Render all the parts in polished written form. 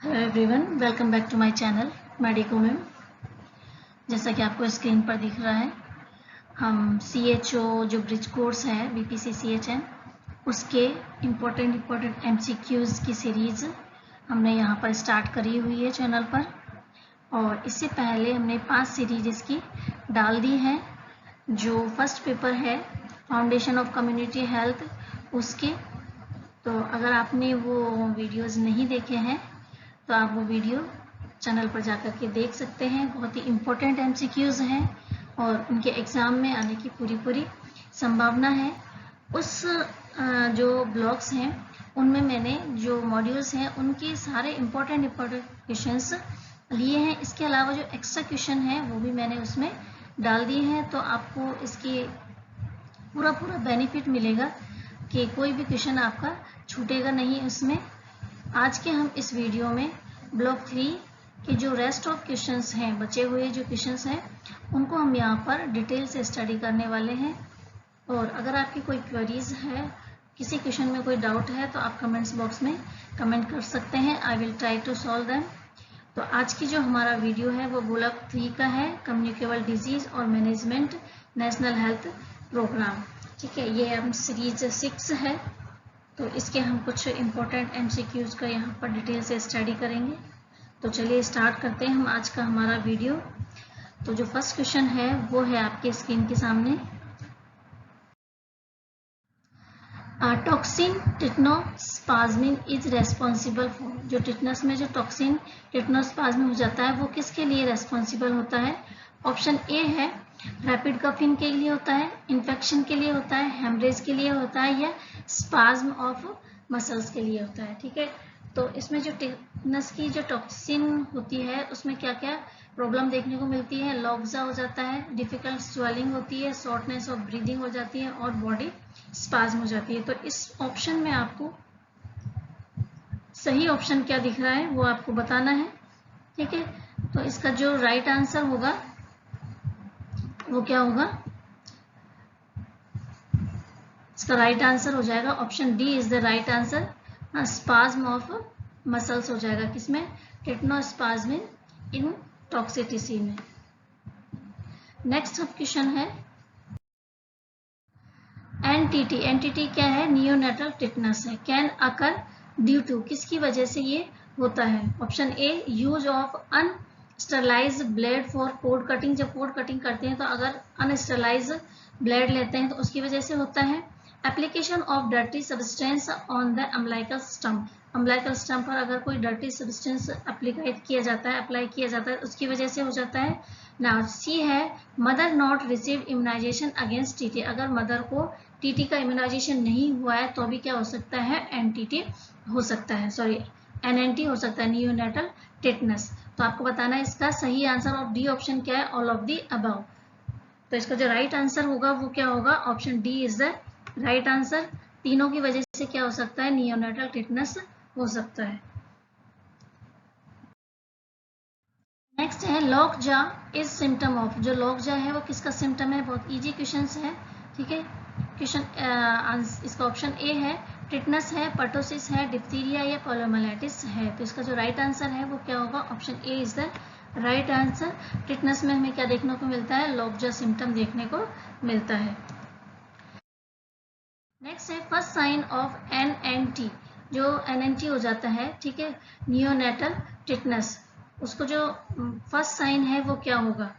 Hello everyone, welcome back to my channel medico ma'am. जैसा कि आपको स्क्रीन पर दिख रहा है, हम CHO जो ब्रिज कोर्स है BPC CHN उसके इम्पोर्टेंट MCQs की सीरीज़ हमने यहाँ पर स्टार्ट करी हुई है चैनल पर। और इससे पहले हमने 5 सीरीज इसकी डाल दी है। जो फर्स्ट पेपर है फाउंडेशन ऑफ कम्युनिटी हेल्थ उसके, तो अगर आपने वो वीडियोज़ नहीं देखे हैं तो आप वो वीडियो चैनल पर जाकर के देख सकते हैं। बहुत ही इम्पोर्टेंट MCQs हैं और उनके एग्ज़ाम में आने की पूरी संभावना है। उस जो ब्लॉग्स हैं उनमें मैंने जो मॉड्यूल्स हैं उनके सारे इम्पोर्टेंट क्वेश्चंस लिए हैं। इसके अलावा जो एक्स्ट्रा क्वेश्चन हैं वो भी मैंने उसमें डाल दिए हैं, तो आपको इसकी पूरा बेनिफिट मिलेगा कि कोई भी क्वेश्चन आपका छूटेगा नहीं उसमें। आज के हम इस वीडियो में ब्लॉक 3 के जो रेस्ट ऑफ क्वेश्चंस हैं, बचे हुए जो क्वेश्चंस हैं, उनको हम यहाँ पर डिटेल से स्टडी करने वाले हैं। और अगर आपकी कोई क्वेरीज है, किसी क्वेश्चन में कोई डाउट है, तो आप कमेंट्स बॉक्स में कमेंट कर सकते हैं। I will try to solve them. तो आज की जो हमारा वीडियो है वो ब्लॉक 3 का है, कम्युनिकेबल डिजीज और मैनेजमेंट नेशनल हेल्थ प्रोग्राम। ठीक है, ये हम सीरीज 6 है, तो इसके हम कुछ इम्पोर्टेंट MCQs का यहाँ पर डिटेल से स्टडी करेंगे। तो चलिए स्टार्ट करते हैं हम आज का हमारा वीडियो। तो जो फर्स्ट क्वेश्चन है वो है आपके स्क्रीन के सामने। टॉक्सिन टिटनोस्पाज्मिन इज रेस्पॉन्सिबल फॉर, जो टिटनस में जो टॉक्सिन टिटनोस्पाज्मिन हो जाता है वो किसके लिए रेस्पॉन्सिबल होता है? ऑप्शन ए है रैपिड कफिंग के लिए होता है, इन्फेक्शन के लिए होता है, हेमरेज के लिए होता है, या स्पाज्म ऑफ मसल्स के लिए होता है। ठीक है, तो इसमें जो टिटनस की जो टॉक्सिन होती है उसमें क्या क्या प्रॉब्लम देखने को मिलती है? लॉक्जा हो जाता है, डिफिकल्ट स्वेलिंग होती है, शॉर्टनेस ऑफ ब्रीदिंग हो जाती है और बॉडी स्पाज्म हो जाती है। तो इस ऑप्शन में आपको सही ऑप्शन क्या दिख रहा है वो आपको बताना है। ठीक है, तो इसका जो राइट आंसर होगा वो क्या होगा? इसका राइट आंसर हो जाएगा option D is the right answer. Spasm of muscles हो जाएगा किसमें? टिटनोस्पाज्मिन इन टॉक्सिटिसी में। नेक्स्ट सब क्वेश्चन है एनटीटी। एनटीटी क्या है? नियोनेटल टिटनस है। कैन अकर ड्यू टू, किसकी वजह से ये होता है? Option A use of unsterilised blade for cord cutting, जब कोड कटिंग करते हैं तो अगर अनस्टरलाइज ब्लेड लेते हैं तो उसकी वजह से होता है। Application of dirty substance on the umbilical stump, umbilical stump पर अगर कोई डर्टी सब्सटेंस अप्लाई किया जाता है उसकी वजह से हो जाता है। नाउ सी है mother not receive immunisation against TT, अगर मदर को टीटी का इम्यूनाइजेशन नहीं हुआ है तो भी क्या हो सकता है? एनटीटी हो सकता है, सॉरी एनएनटी हो सकता है, नियोनेटल टिटनस। तो आपको बताना है इसका सही आंसर ऑफ डी ऑप्शन क्या है? All of the above. तो इसका जो राइट आंसर होगा वो क्या होगा? Option D is the right answer. तीनों की वजह से क्या हो सकता है? नियोनेटल टिटनस हो सकता है। नेक्स्ट है लॉकजा इज सिम्टम ऑफ, जो लॉकजा है वो किसका सिम्टम है? बहुत इजी क्वेश्चन है। ठीक है, क्वेश्चन इसका ऑप्शन ए है टिटनस है, पर्टोसिस है, डिप्थीरिया या पोलोमाइलाइटिस है। तो इसका जो राइट आंसर है वो क्या होगा? Option A is the right answer. Tetanus में हमें क्या देखने को मिलता है? लॉकजा सिम्टम देखने को मिलता है। नेक्स्ट है फर्स्ट साइन ऑफ एनएनटी, जो एनएनटी हो जाता है, ठीक है, नियोनेटल टिटनस, उसको जो फर्स्ट साइन है वो क्या होगा?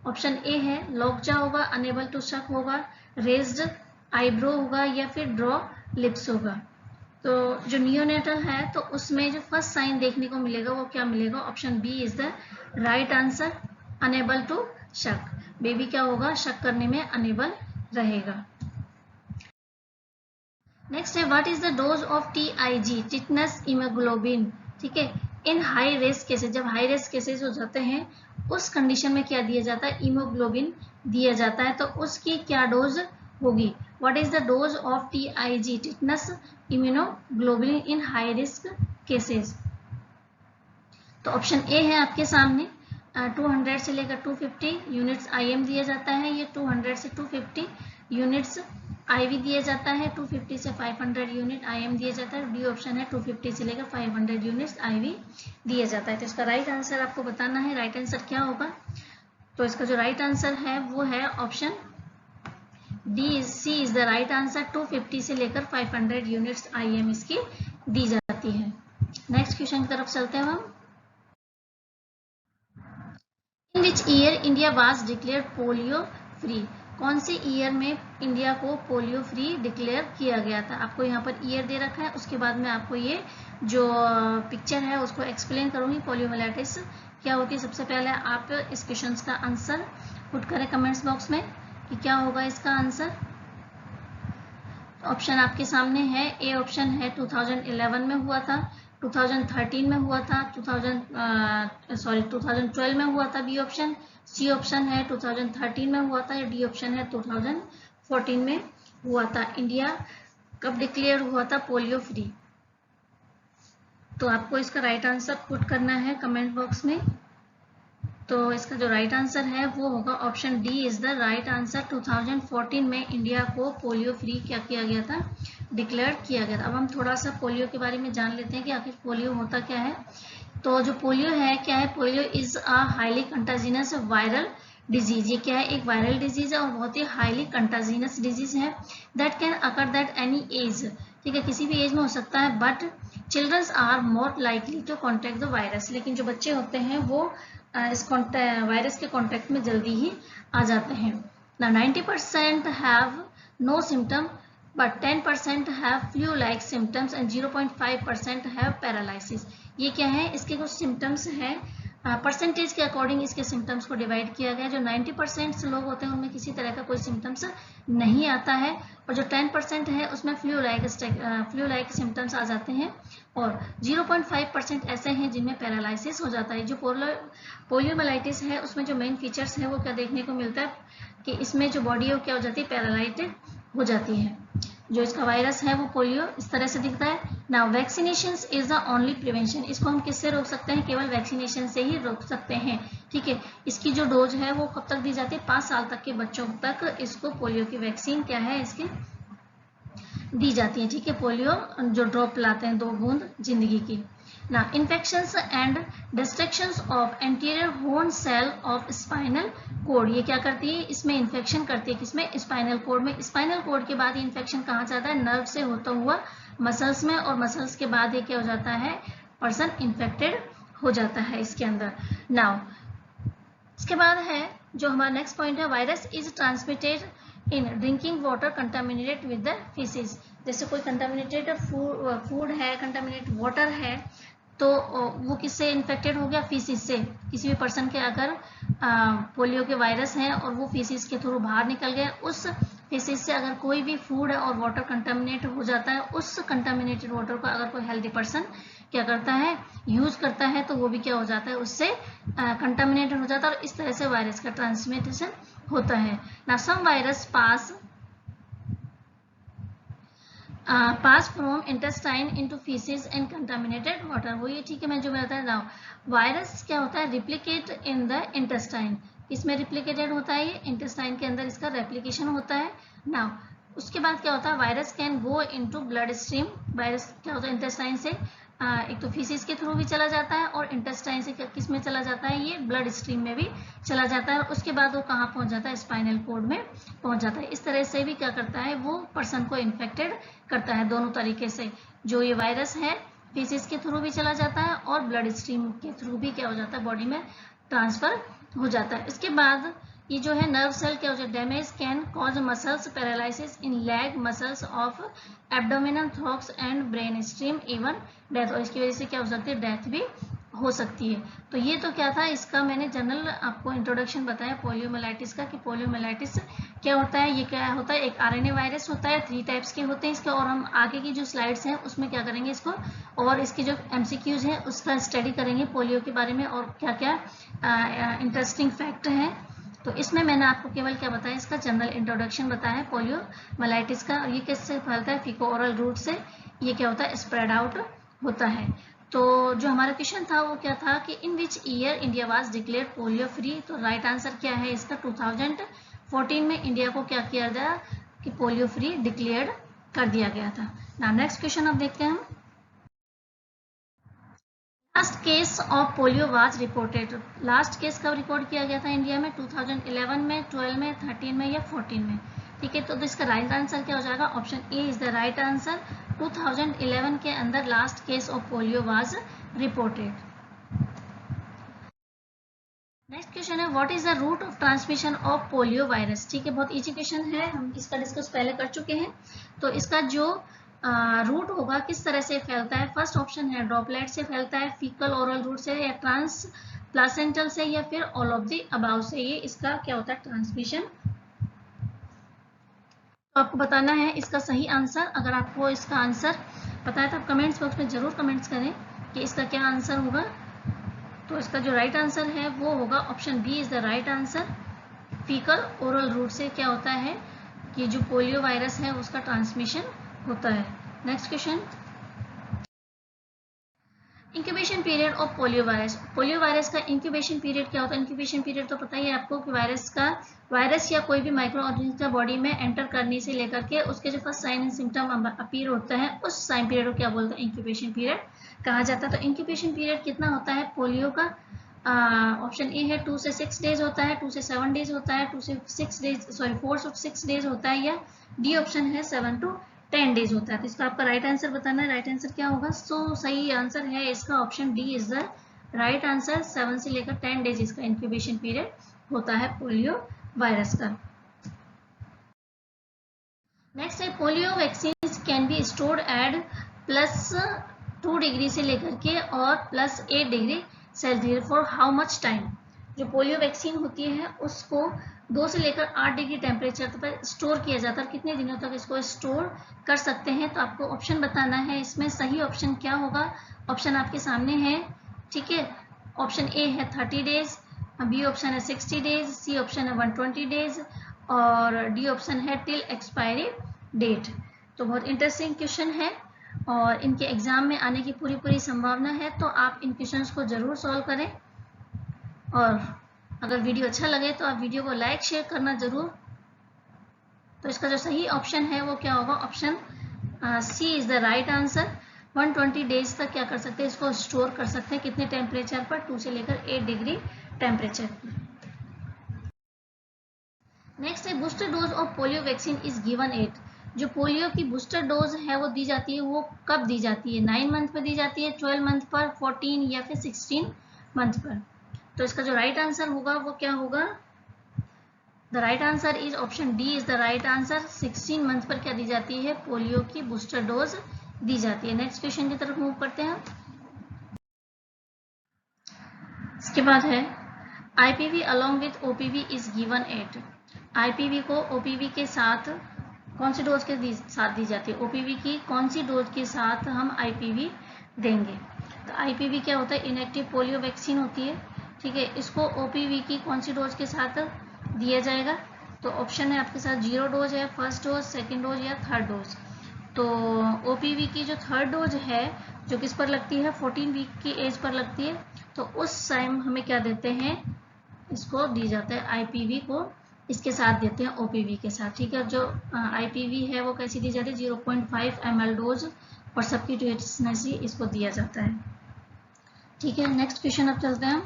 ऑप्शन ए है लॉकजा होगा, अनेबल टू शक होगा, रेज्ड आईब्रो होगा, या फिर ड्रॉ लिप्स होगा। तो जो नियोनेटल है तो उसमें जो फर्स्ट साइन देखने को मिलेगा वो क्या मिलेगा? Option B is the right answer, unable to suck. Baby क्या होगा? शक करने में अनेबल रहेगा। नेक्स्ट है what is the dose of TIG, tetanus immunoglobulin. ठीक है, इन हाई रिस्क केसेस, जब हाई रिस्क केसेस हो जाते हैं उस कंडीशन में क्या दिया जाता है? इमोग्लोबिन दिया जाता है। तो उसकी क्या डोज होगी? What is the dose of TIG, tetanus immunoglobulin in high risk cases? तो ऑप्शन ए है आपके सामने 200 से लेकर 250 यूनिट्स IM दिया जाता है। ये 200 से 250 यूनिट्स IV दिया जाता है 250 से 500 यूनिट, IM दिया जाता है, डी ऑप्शन है 250 से लेकर 500 यूनिट्स IV दिया जाता है। तो इसका राइट आंसर आपको बताना है, राइट आंसर क्या होगा। तो इसका जो राइट आंसर है वो है option C is the right answer. 250 से लेकर 500 यूनिट्स IM इसकी दी जाती है। नेक्स्ट क्वेश्चन की तरफ चलते हैं हम। In which year India was declared polio free, कौन से ईयर में इंडिया को पोलियो फ्री डिक्लेयर किया गया था। आपको यहाँ पर ईयर दे रखा है, उसके बाद में आपको ये जो पिक्चर है उसको एक्सप्लेन करूंगी। पोलियोमाइलाइटिस क्या होती है, सबसे पहले आप इस क्वेश्चन का आंसर पुट करें कमेंट्स बॉक्स में कि क्या होगा इसका आंसर। ऑप्शन आपके सामने है, ए ऑप्शन है 2011 में हुआ था, 2013 में हुआ था, 2012 में हुआ था बी ऑप्शन, सी ऑप्शन है 2013 में हुआ था, डी ऑप्शन है 2014 में हुआ था। इंडिया कब डिक्लेयर हुआ था पोलियो फ्री, तो आपको इसका राइट आंसर पुट करना है कमेंट बॉक्स में। तो इसका जो राइट आंसर है वो होगा option D is the right answer. 2014 में इंडिया को पोलियो फ्री क्या किया गया था, डिक्लेयर किया गया था। अब हम थोड़ा सा पोलियो के बारे में जान लेते हैं कि आखिर पोलियो होता क्या है। तो जो पोलियो है क्या है, polio is a highly contagious viral disease. ये क्या है, एक वायरल डिजीज है और बहुत ही हाईली कंटाजिनस डिजीज है। That can occur that any age, ठीक है, किसी भी एज में हो सकता है, but childrens are more likely to contact the virus, लेकिन जो बच्चे होते हैं वो इस वायरस के कांटेक्ट में जल्दी ही आ जाते हैं। Now 90% have no symptom but 10% have flu-like symptoms and 0.5% have paralysis। ये क्या है, इसके कुछ सिम्टम्स हैं, परसेंटेज के अकॉर्डिंग इसके सिम्टम्स को डिवाइड किया गया। जो 90% लोग होते हैं उनमें किसी तरह का कोई सिम्टम्स नहीं आता है, और जो 10% है उसमें फ्लू लाइक सिम्टम्स आ जाते हैं, और 0.5% ऐसे हैं जिनमें पैरालिसिस हो जाता है। जो पोलियोमाइलाइटिस है उसमें जो मेन फीचर्स है वो क्या देखने को मिलता है कि इसमें जो बॉडी है क्या हो जाती है, पैरालाइटेड हो जाती है। जो इसका वायरस है वो पोलियो इस तरह से दिखता है। Now vaccination is the only prevention, इसको हम किससे रोक सकते हैं, केवल वैक्सीनेशन से ही रोक सकते हैं, ठीक है। इसकी जो डोज है वो कब तक दी जाती है, 5 साल तक के बच्चों तक इसको पोलियो की वैक्सीन क्या है इसकी दी जाती है, ठीक है। पोलियो जो ड्रॉप लाते हैं 2 बूंद जिंदगी की। Now, infections and destructions of anterior horn cell of spinal cord, ये क्या करती है, इसमें इन्फेक्शन करती है, किसमें, स्पाइनल कोड में। स्पाइनल कोड के बाद इन्फेक्शन कहाँ जाता है, नर्व से होता हुआ मसल्स में, और मसल्स के बाद ये क्या हो जाता है, पर्सन इन्फेक्टेड हो जाता है इसके अंदर। नाउ इसके बाद है जो हमारा नेक्स्ट पॉइंट है, virus is transmitted in drinking water contaminated with the faeces. जैसे कोई कंटामिनेटेड फूड है, कंटामिनेटेड वाटर है, तो वो किससे इन्फेक्टेड हो गया, फीसिस से। किसी भी पर्सन के अगर पोलियो के वायरस हैं और वो फीसिस के थ्रू बाहर निकल गए, उस फीसिस से अगर कोई भी फूड है और वाटर कंटामिनेट हो जाता है, उस कंटामिनेटेड वाटर को अगर कोई हेल्दी पर्सन क्या करता है, यूज करता है, तो वो भी क्या हो जाता है, उससे कंटामिनेटेड हो जाता है, और इस तरह से वायरस का ट्रांसमिटेशन होता है। ना some virus pass from intestine into faeces and contaminated water, वो ये ठीक है, मैं जो बता रहा हूँ। वायरस क्या होता है, रिप्लिकेट इन द इंटेस्टाइन, इसमें रिप्लिकेटेड होता है, ये इंटेस्टाइन के अंदर इसका रेप्लिकेशन होता है। नाउ उसके बाद क्या होता है, virus can go into blood stream. Virus क्या होता है, इंटेस्टाइन से एक तो फीसिस के थ्रू भी चला जाता है, और इंटेस्टाइन से किस में चला जाता है, ये ब्लड स्ट्रीम में भी चला जाता है, और उसके बाद वो कहाँ पहुंच जाता है, स्पाइनल कोड में पहुंच जाता है। इस तरह से भी क्या करता है, वो पर्सन को इन्फेक्टेड करता है दोनों तरीके से। जो ये वायरस है फीसिस के थ्रू भी चला जाता है, और ब्लड स्ट्रीम के थ्रू भी क्या हो जाता है, बॉडी में ट्रांसफर हो जाता है। इसके बाद ये जो है नर्व सेल क्या हो जाता है, damage can cause muscles paralysis in leg muscles of abdominal thorax and brain stream even death, और इसकी वजह से क्या हो सकती है, डेथ भी हो सकती है। तो ये तो क्या था, इसका मैंने जनरल आपको इंट्रोडक्शन बताया पोलियोमाइलाइटिस का, कि पोलियोमाइलाइटिस क्या होता है। ये क्या होता है, एक आरएनए वायरस होता है, 3 टाइप्स के होते हैं इसके, और हम आगे की जो स्लाइड्स हैं उसमें क्या करेंगे इसको, और इसके जो एमसीक्यूज हैं उसका स्टडी करेंगे पोलियो के बारे में, और क्या क्या इंटरेस्टिंग फैक्ट है। तो इसमें मैंने आपको केवल क्या बताया, इसका जनरल इंट्रोडक्शन बताया है पोलियोमाइलाइटिस का। ये किससे फैलता है, फीको ओरल रूट से ये क्या होता है, स्प्रेड आउट होता है। तो जो हमारा क्वेश्चन था वो क्या था कि in which year India was declare polio free, तो राइट आंसर क्या है इसका, 2014 में इंडिया को क्या किया गया, कि पोलियो फ्री डिक्लेयर्ड कर दिया गया था। ना नेक्स्ट क्वेश्चन अब देखते हैं हम। Last case of polio was reported. Last case कब रिपोर्ट किया गया था इंडिया में? 2011 में, 12 में, 13 में या 14 में? ठीक है, तो इसका राइट आंसर क्या हो जाएगा? Option A is the right answer. 2011 के अंदर last case of polio was reported. Next question है what is the route of transmission of polio virus. ठीक है, बहुत इजी क्वेश्चन है, हम इसका डिस्कस पहले कर चुके हैं। तो इसका जो रूट होगा किस तरह से फैलता है, फर्स्ट ऑप्शन है ड्रॉपलेट से फैलता है, फीकल ओरल रूट से, या ट्रांस प्लासेंटल से, या फिर ऑल ऑफ द अबाव से। ये इसका क्या होता है ट्रांसमिशन। तो आपको बताना है इसका सही आंसर। अगर आपको इसका आंसर पता है तो आप कमेंट्स बॉक्स में जरूर कमेंट्स करें कि इसका क्या आंसर होगा। तो इसका जो राइट आंसर है वो होगा option B is the right answer. Faecal oral route से क्या होता है कि जो पोलियो वायरस है उसका ट्रांसमिशन होता है। Next question, incubation period of polio virus. Polio virus का इंक्यूबेशन पीरियड क्या होता है? इंक्यूबेशन पीरियड तो पता ही है आपको कि वायरस या कोई भी माइक्रो ऑर्गेनिज्म का बॉडी में एंटर करने से लेकर के उसके जो first sign and symptom appear होता है उस टाइम पीरियड को क्या बोलते हैं? इंक्यूबेशन पीरियड कहा जाता है। तो इंक्यूबेशन पीरियड कितना होता है पोलियो का? ऑप्शन ए है 2 से 6 डेज होता है, 2 से 7 डेज होता है, 2 से 6 डेज, सॉरी 4 से 6 डेज होता है, या डी ऑप्शन है 7 to 10 डेज होता है। तो इसका आपका राइट आंसर बताना है, राइट आंसर क्या होगा? सो सही आंसर है इसका option D is the right answer. 7 से लेकर 10 डेज इसका इंक्यूबेशन पीरियड होता है पोलियो वायरस का। नेक्स्ट है polio vaccine can be stored at +2 degree से लेकर के और +8 degree Celsius for how much time. जो पोलियो वैक्सीन होती है उसको 2 से लेकर 8 डिग्री टेम्परेचर पर स्टोर किया जाता है। कितने दिनों तक इसको स्टोर कर सकते हैं? तो आपको ऑप्शन बताना है, इसमें सही ऑप्शन क्या होगा। ऑप्शन आपके सामने है, ठीक है। ऑप्शन ए है 30 डेज, बी ऑप्शन है 60 डेज, सी ऑप्शन है 120 डेज और डी ऑप्शन है टिल एक्सपायरी डेट। तो बहुत इंटरेस्टिंग क्वेश्चन है और इनके एग्जाम में आने की पूरी संभावना है। तो आप इन क्वेश्चंस को जरूर सॉल्व करें और अगर वीडियो अच्छा लगे तो आप वीडियो को लाइक शेयर करना जरूर। तो इसका जो सही ऑप्शन है वो क्या होगा? Option C is the right answer. 120 days तक क्या कर सकते हैं? इसको स्टोर कर सकते हैं। कितने टेम्परेचर पर? 2 से लेकर 8 डिग्री टेम्परेचर पर। नेक्स्ट है booster dose of polio vaccine is given at. जो पोलियो की बूस्टर डोज है वो दी जाती है, वो कब दी जाती है? 9 मंथ पर दी जाती है, 12 मंथ पर, 14 या फिर 16 मंथ पर। तो इसका जो राइट आंसर होगा वो क्या होगा? The right answer is option D is the right answer. 16 month पर क्या दी जाती है? पोलियो की बूस्टर डोज दी जाती है। नेक्स्ट क्वेश्चन की तरफ मूव करते हैं। इसके बाद है IPv along with OPV is given at. IPv को ओपीवी के साथ कौन सी डोज के साथ दी जाती है? ओपीवी की कौन सी डोज के साथ हम आईपीवी देंगे? तो आईपीवी क्या होता है? इनएक्टिव पोलियो वैक्सीन होती है, ठीक है। इसको ओपीवी की कौन सी डोज के साथ दिया जाएगा? तो ऑप्शन है आपके साथ 0 डोज है, फर्स्ट डोज, सेकेंड डोज या थर्ड डोज। तो ओपीवी की जो थर्ड डोज है जो किस पर लगती है? 14 वीक की एज पर लगती है। तो उस टाइम हमें क्या देते हैं? इसको दी जाता है आईपीवी को इसके साथ देते हैं ओपीवी के साथ, ठीक है। जो आईपीवी है वो कैसी दी जाती है? 0.5 ml डोज और सबक्यूटेनियसली इसको दिया जाता है, ठीक है। नेक्स्ट क्वेश्चन अब चलते हैं।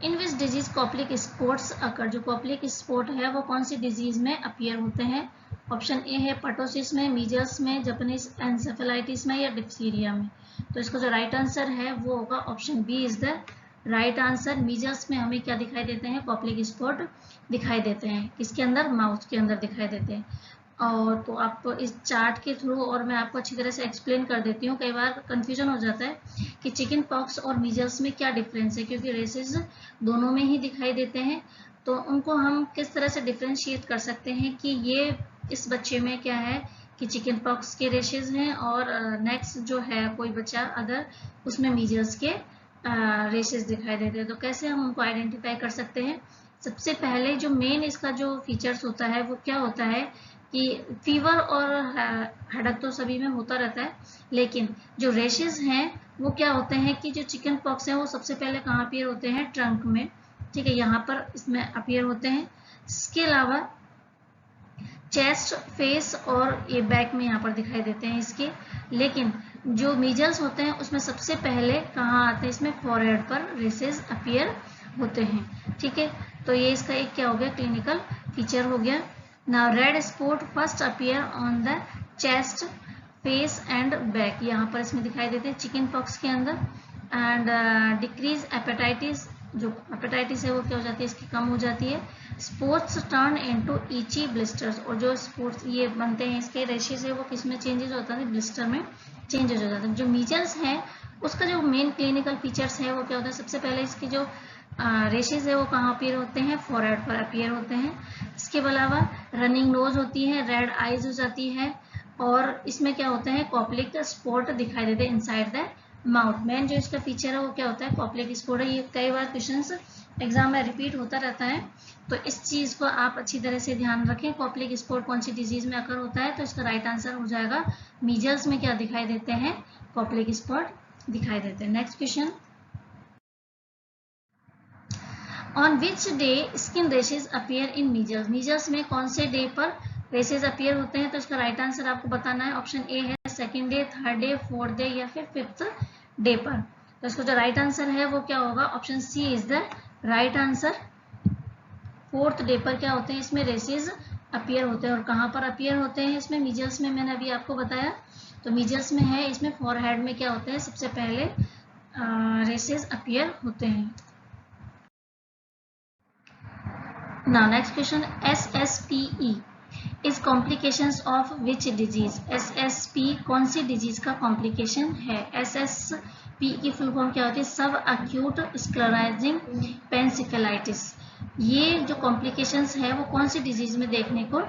इन विच डिजीज कॉप्लिक स्पॉट्स अकर। जो कॉप्लिक स्पॉट है वो कौन सी डिजीज में अपीयर होते हैं? ऑप्शन ए है पर्टोसिस में, मीजल्स में, जापानीज एंसेफेलाइटिस में या डिप्थीरिया में। तो इसका जो राइट आंसर है वो होगा option B is the right answer. Measles में हमें क्या दिखाई देते हैं? कॉप्लिक स्पॉट दिखाई देते हैं। किसके अंदर? माउथ के अंदर दिखाई देते हैं। और तो आप इस चार्ट के थ्रू और मैं आपको अच्छी तरह से एक्सप्लेन कर देती हूँ। कई बार कंफ्यूजन हो जाता है कि चिकन पॉक्स और मीजल्स में क्या डिफरेंस है, क्योंकि रेसेस दोनों में ही दिखाई देते हैं। तो उनको हम किस तरह से डिफ्रेंशिएट कर सकते हैं कि ये इस बच्चे में क्या है कि चिकन पॉक्स के रेशेज हैं और नेक्स्ट जो है कोई बच्चा अगर उसमें मीजल्स के रेशेज दिखाई देते हैं। तो कैसे हम उनको आइडेंटिफाई कर सकते हैं? सबसे पहले जो मेन इसका जो फीचर्स होता है वो क्या होता है कि फीवर और हेडेक तो सभी में होता रहता है, लेकिन जो रेशेज हैं वो क्या होते हैं कि जो चिकन पॉक्स है वो सबसे पहले कहाँ अपीयर होते हैं? ट्रंक में, ठीक है, यहाँ पर इसमें अपीयर होते हैं। इसके अलावा चेस्ट, फेस और ये बैक में यहाँ पर दिखाई देते हैं इसके। लेकिन जो मीजल्स होते हैं उसमें सबसे पहले कहाँ आते हैं, इसमें फॉरहेड पर रेसेस अपीयर होते हैं। ठीक है, तो ये इसका एक क्या हो गया, क्लिनिकल फीचर हो गया। Now red spot first appear on the chest, face and back, यहाँ पर इसमें दिखाई देते हैं चिकन पॉक्स के अंदर। एंड डिक्रीज हेपेटाइटिस, जो हेपेटाइटिस है वो क्या हो जाती है, इसकी कम हो जाती है। स्पॉट्स टर्न इनटू ईची ब्लिस्टर्स, और जो स्पॉट्स ये बनते हैं इसके रेशेस है वो किस में चेंजेस होता है, ब्लिस्टर में चेंजेस हो जाता है। जो मीजल्स है उसका जो मेन क्लिनिकल फीचर्स है वो क्या होता है, सबसे पहले इसकी जो रेशेस है वो कहाँ अपीयर होते हैं, फॉरहेड पर अपीयर होते हैं। इसके अलावा रनिंग नोज होती है, रेड आईज हो जाती है, और इसमें क्या होता है, कॉप्लिक स्पॉट दिखाई देते हैं इनसाइड द माउथ। मेन जो इसका फीचर है वो क्या होता है, कॉप्लिक स्पॉट है। ये कई बार क्वेश्चंस एग्जाम में रिपीट होता रहता है, तो इस चीज को आप अच्छी तरह से ध्यान रखें। कॉप्लिक स्पॉट कौन सी डिजीज में अकर होता है, तो इसका राइट आंसर हो जाएगा मीजल्स में क्या दिखाई देते हैं, कॉप्लिक स्पॉट दिखाई देते हैं। Next question, on which day skin rashes appear in measles, measles में कौन से डे पर रेशेज अपीयर होते हैं, तो इसका राइट आंसर आपको बताना है। ऑप्शन ए है second day, third day, fourth day या फिर फिफ्थ डे पर। तो इसका जो राइट आंसर है वो क्या होगा, option C is the right answer. Fourth day पर क्या होते हैं, इसमें रेशेज अपीयर होते हैं। और कहाँ पर अपीयर होते हैं इसमें, मीजल्स में, मैंने अभी आपको बताया। तो मीजल्स में है, इसमें फॉरहेड में क्या होते हैं, सबसे पहले रेशेज अपीयर होते हैं। Now next question, SSPE is complications of which disease? SSP कौन सी डिजीज का कॉम्प्लिकेशन है? SSP की फुल फॉर्म क्या होती है, सब अक्यूट स्क्लेरोसिस पेनसिफेलाइटिस। ये जो कॉम्प्लिकेशंस है वो कौन सी डिजीज में देखने को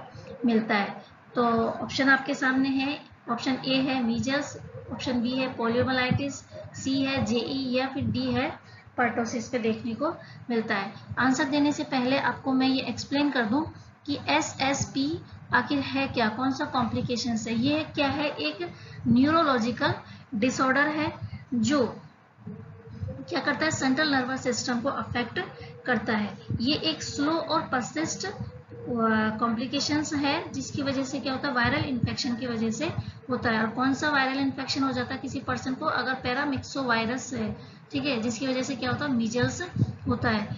मिलता है? तो ऑप्शन आपके सामने है। ऑप्शन ए है मीजल्स, ऑप्शन बी है पोलियोमाइलाइटिस, सी है जेई, या फिर डी है पर्टोसिस पे देखने को मिलता है। आंसर देने से पहले आपको मैं ये एक्सप्लेन कर दूं कि SSP आखिर है क्या, कौन सा कॉम्प्लिकेशन है। ये क्या है, एक न्यूरोलॉजिकल डिसऑर्डर है जो क्या करता है, सेंट्रल नर्वस सिस्टम को अफेक्ट करता है। ये एक स्लो और परसिस्ट कॉम्प्लिकेशंस है जिसकी वजह से क्या होता है, वायरल इन्फेक्शन की वजह से होता है। और कौन सा वायरल इन्फेक्शन हो जाता है किसी पर्सन को, अगर पैरामिक्सोवायरस है, ठीक है, जिसकी वजह से क्या होता है, मीजल्स होता है।